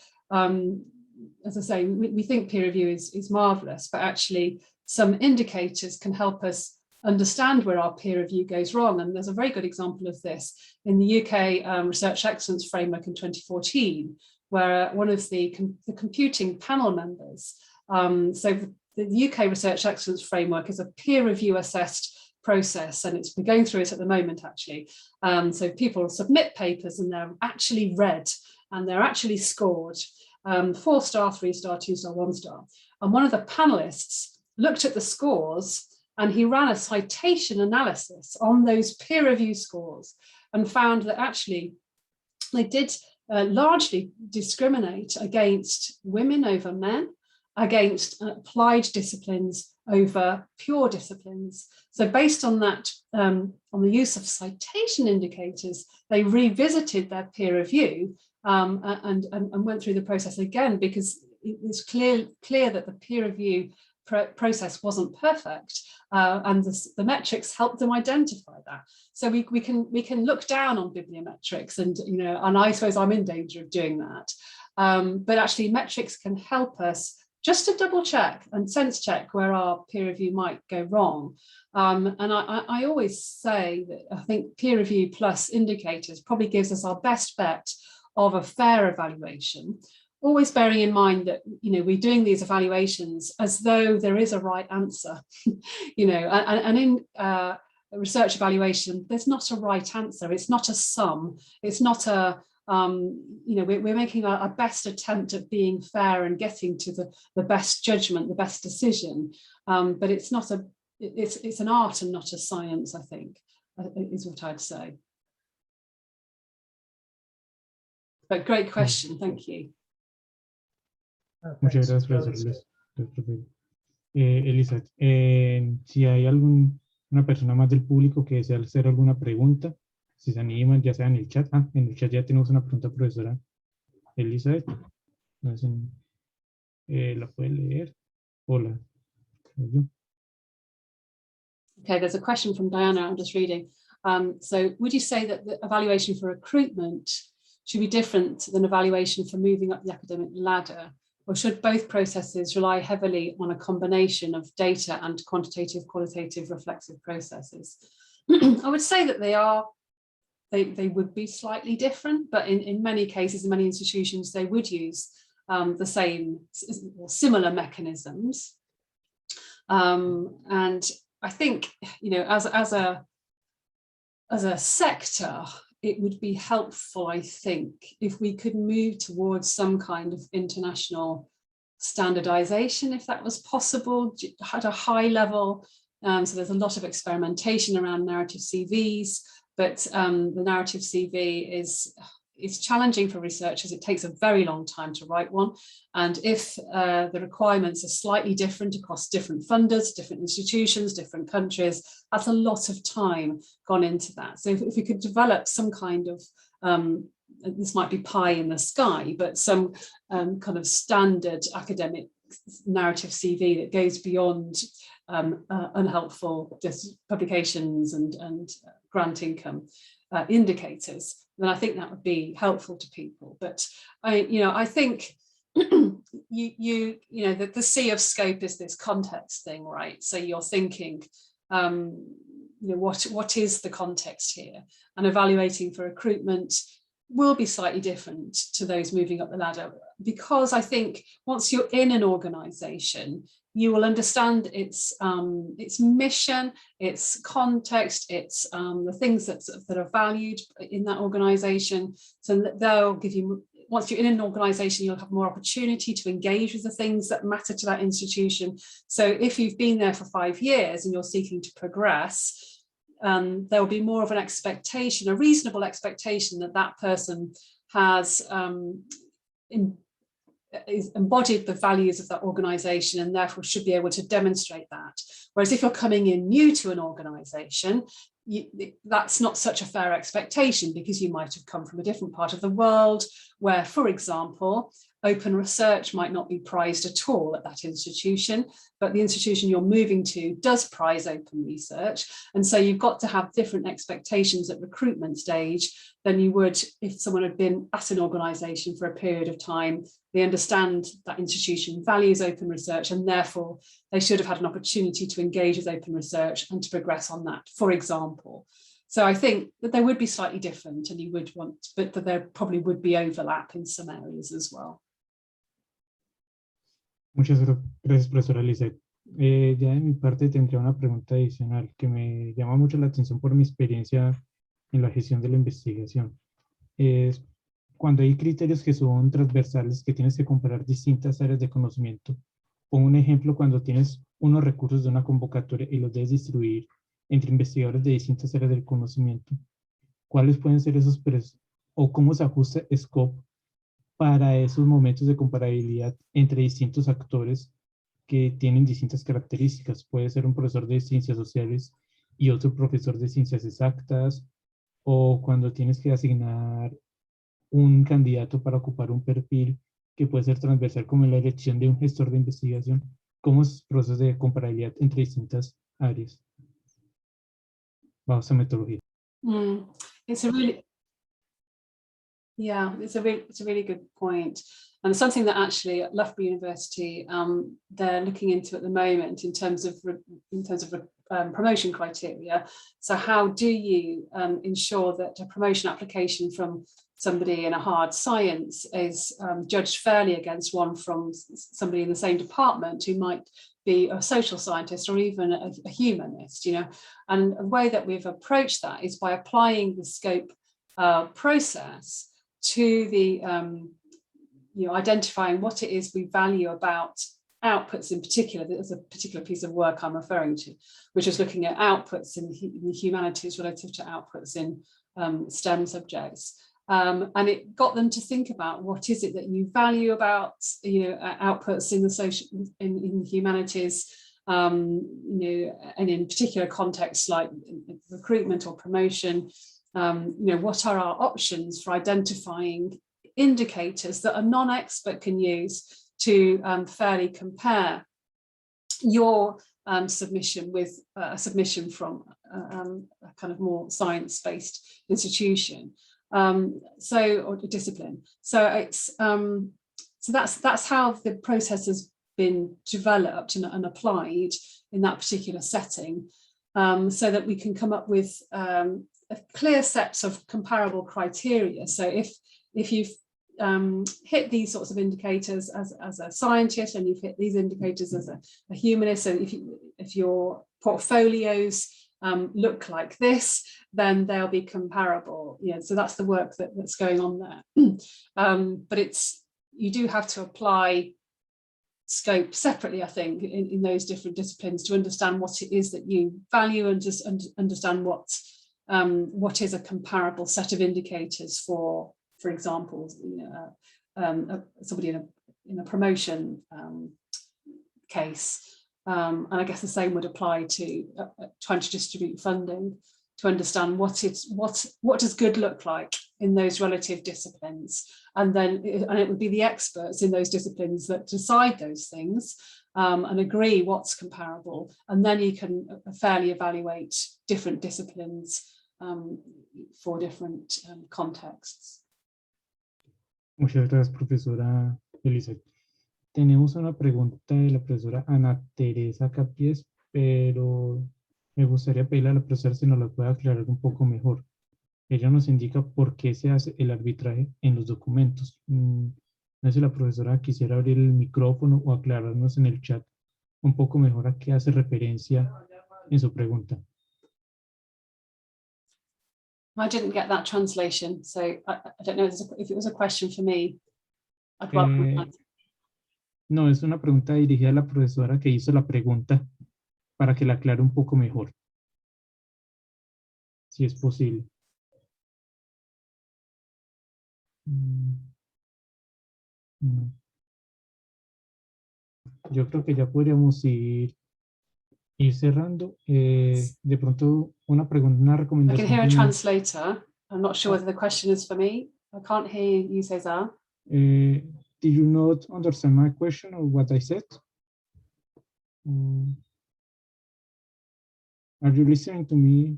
as I say, we think peer review is marvellous, but actually some indicators can help us understand where our peer review goes wrong. And there's a very good example of this in the UK Research Excellence Framework in 2014, where one of the computing panel members, so the UK Research Excellence Framework is a peer review assessed process, and we're going through it at the moment actually. So people submit papers and they're actually read and they're actually scored. 4-star, 3-star, 2-star, 1-star. And one of the panelists looked at the scores and he ran a citation analysis on those peer review scores and found that actually they did largely discriminate against women over men, against applied disciplines over pure disciplines. So based on that, on the use of citation indicators, they revisited their peer review and went through the process again, because it was clear that the peer review process wasn't perfect, and the metrics helped them identify that. So we can look down on bibliometrics, and you know, and I suppose I'm in danger of doing that. But actually, metrics can help us just to double check and sense check where our peer review might go wrong. And I always say that I think peer review plus indicators probably gives us our best bet of a fair evaluation, always bearing in mind that, you know, we're doing these evaluations as though there is a right answer, you know, and in research evaluation, there's not a right answer. It's not a sum. It's not a, you know, we're making our best attempt at being fair and getting to the best judgment, the best decision. But it's not it's an art and not a science, I think, is what I'd say. But great question, thank you. Muchas gracias, profesor Luis. Elizabeth, si hay una persona más del público que desea hacer alguna pregunta, si se animan, ya sea en el chat. En el chat ya tenemos una pregunta, profesora Elizabeth. No sé, ¿la puede leer? Hola. Okay, there's a question from Diana, I'm just reading. So would you say that the evaluation for recruitment should be different than evaluation for moving up the academic ladder? Or should both processes rely heavily on a combination of data and quantitative, qualitative, reflexive processes? I would say that they would be slightly different, but in many cases, in many institutions, they would use the same or similar mechanisms. And I think, you know, as a sector, it would be helpful, I think, if we could move towards some kind of international standardization, if that was possible, at a high level. So there's a lot of experimentation around narrative CVs, but the narrative CV is challenging for researchers. It takes a very long time to write one. And if the requirements are slightly different across different funders, different institutions, different countries, that's a lot of time gone into that. So if we could develop some kind of, this might be pie in the sky, but some kind of standard academic narrative CV that goes beyond unhelpful publications and grant income indicators, then I think that would be helpful to people. But I think the sea of scope is this context thing, right? So you're thinking, what is the context here? And evaluating for recruitment will be slightly different to those moving up the ladder, because I think once you're in an organisation, you will understand its mission, its context, its the things that are valued in that organisation. So they'll give you, once you're in an organisation, you'll have more opportunity to engage with the things that matter to that institution. So if you've been there for 5 years and you're seeking to progress, there will be more of an expectation, a reasonable expectation, that that person has is embodied the values of that organisation and therefore should be able to demonstrate that. Whereas if you're coming in new to an organisation, that's not such a fair expectation, because you might have come from a different part of the world where, for example, open research might not be prized at all at that institution, but the institution you're moving to does prize open research. And so you've got to have different expectations at recruitment stage than you would if someone had been at an organisation for a period of time. They understand that institution values open research, and therefore they should have had an opportunity to engage with open research and to progress on that, for example. So I think that they would be slightly different, and you would want, but that there probably would be overlap in some areas as well. Muchas gracias, profesora Lizeth. Ya de mi parte tendría una pregunta adicional que me llama mucho la atención por mi experiencia en la gestión de la investigación. Es cuando hay criterios que son transversales, que tienes que comparar distintas áreas de conocimiento. Pongo un ejemplo: cuando tienes unos recursos de una convocatoria y los debes distribuir entre investigadores de distintas áreas del conocimiento, ¿cuáles pueden ser esos o cómo se ajusta scope para esos momentos de comparabilidad entre distintos actores que tienen distintas características? Puede ser un profesor de ciencias sociales y otro profesor de ciencias exactas, o cuando tienes que asignar un candidato para ocupar un perfil que puede ser transversal, como en la elección de un gestor de investigación. ¿Cómo es el proceso de comparabilidad entre distintas áreas bajo esa metodología? It's a really Yeah, it's a really good point, and something that actually at Loughborough University they're looking into at the moment in terms of promotion criteria. So how do you ensure that a promotion application from somebody in a hard science is judged fairly against one from somebody in the same department who might be a social scientist or even a humanist, And a way that we've approached that is by applying the scope process to the identifying what it is we value about outputs in particular. There's a particular piece of work I'm referring to, which is looking at outputs in the humanities relative to outputs in STEM subjects. And it got them to think about what is it that you value about outputs in the social in the humanities, and in particular contexts like recruitment or promotion. What are our options for identifying indicators that a non-expert can use to fairly compare your submission with a submission from a kind of more science-based institution, or discipline. So it's so that's how the process has been developed and applied in that particular setting, so that we can come up with clear sets of comparable criteria. So if you've hit these sorts of indicators as a scientist, and you've hit these indicators as a humanist, so if your portfolios look like this, then they'll be comparable. So that's the work that's going on there. But you do have to apply scope separately, I think, in those different disciplines to understand what it is that you value, and just understand what is a comparable set of indicators for example, somebody in a promotion case. And I guess the same would apply to trying to distribute funding, to understand what does good look like in those relative disciplines, and it would be the experts in those disciplines that decide those things. and agree what's comparable, and then you can fairly evaluate different disciplines for different contexts. Muchas gracias, profesora Elizabeth. Tenemos una pregunta de la profesora Ana Teresa Capies, pero me gustaría pedirle a la profesora si nos la puede aclarar un poco mejor. Ella nos indica por qué se hace el arbitraje en los documentos. No sé si la profesora quisiera abrir el micrófono o aclararnos en el chat un poco mejor a qué hace referencia en su pregunta. I didn't get that translation, so I don't know if it was a question for me. I'd welcome that. No, es una pregunta dirigida a la profesora que hizo la pregunta para que la aclare un poco mejor. Si es posible. No. Yo creo que ya podríamos ir cerrando. De pronto, una pregunta, una I can recomendación. hear a final. translator. I'm not sure whether the question is for me. I can't hear you, César. Did you not understand my question or what I said? Are you listening to me,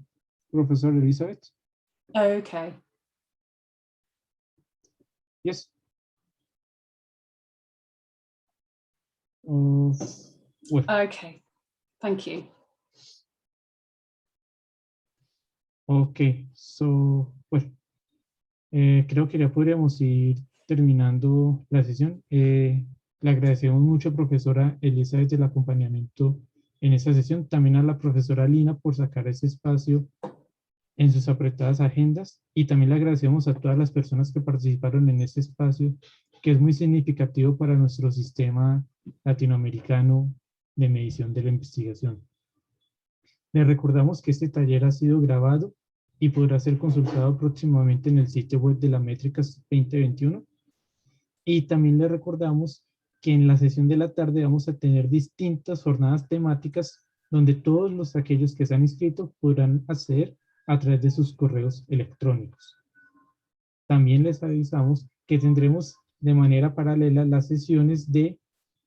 Professor Elizabeth? Okay. Yes. Well, Okay. Thank you. okay, so, bueno, creo que ya podríamos ir terminando la sesión. Le agradecemos mucho, profesora Elizabeth, del acompañamiento en esta sesión. También a la profesora Alina por sacar ese espacio en sus apretadas agendas. Y también le agradecemos a todas las personas que participaron en ese espacio, que es muy significativo para nuestro sistema latinoamericano de medición de la investigación. Les recordamos que este taller ha sido grabado y podrá ser consultado próximamente en el sitio web de Latmétricas 2021. Y también les recordamos que en la sesión de la tarde vamos a tener distintas jornadas temáticas donde todos aquellos que se han inscrito podrán acceder a través de sus correos electrónicos. También les avisamos que tendremos de manera paralela las sesiones de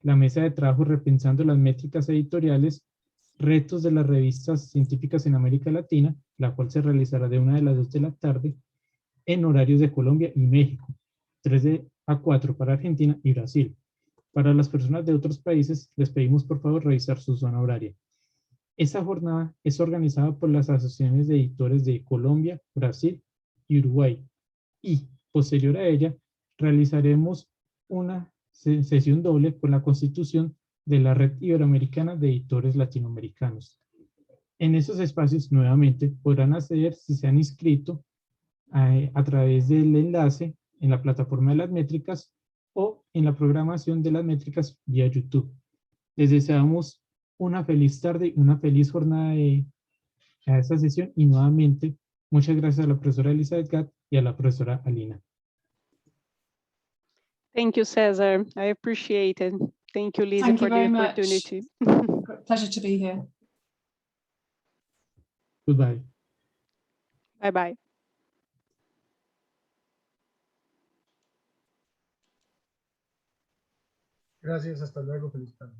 la mesa de trabajo repensando las métricas editoriales, retos de las revistas científicas en América Latina, la cual se realizará de 1 a las 2 de la tarde en horarios de Colombia y México, 3 a 4 para Argentina y Brasil. Para las personas de otros países, les pedimos por favor revisar su zona horaria. Esta jornada es organizada por las asociaciones de editores de Colombia, Brasil y Uruguay. Y posterior a ella, realizaremos una sesión doble con la constitución de la Red Iberoamericana de Editores Latinoamericanos. En esos espacios, nuevamente, podrán acceder si se han inscrito a través del enlace en la plataforma de las métricas o en la programación de las métricas vía YouTube. Les deseamos una feliz tarde y una feliz jornada a esta sesión y nuevamente muchas gracias a la profesora Elizabeth Gadd y a la profesora Alina. Thank you, César. I appreciate it. Thank you, Lisa, Thank you for the very much. opportunity. Pleasure to be here. Goodbye. Bye-bye. Gracias, hasta luego, feliz tarde.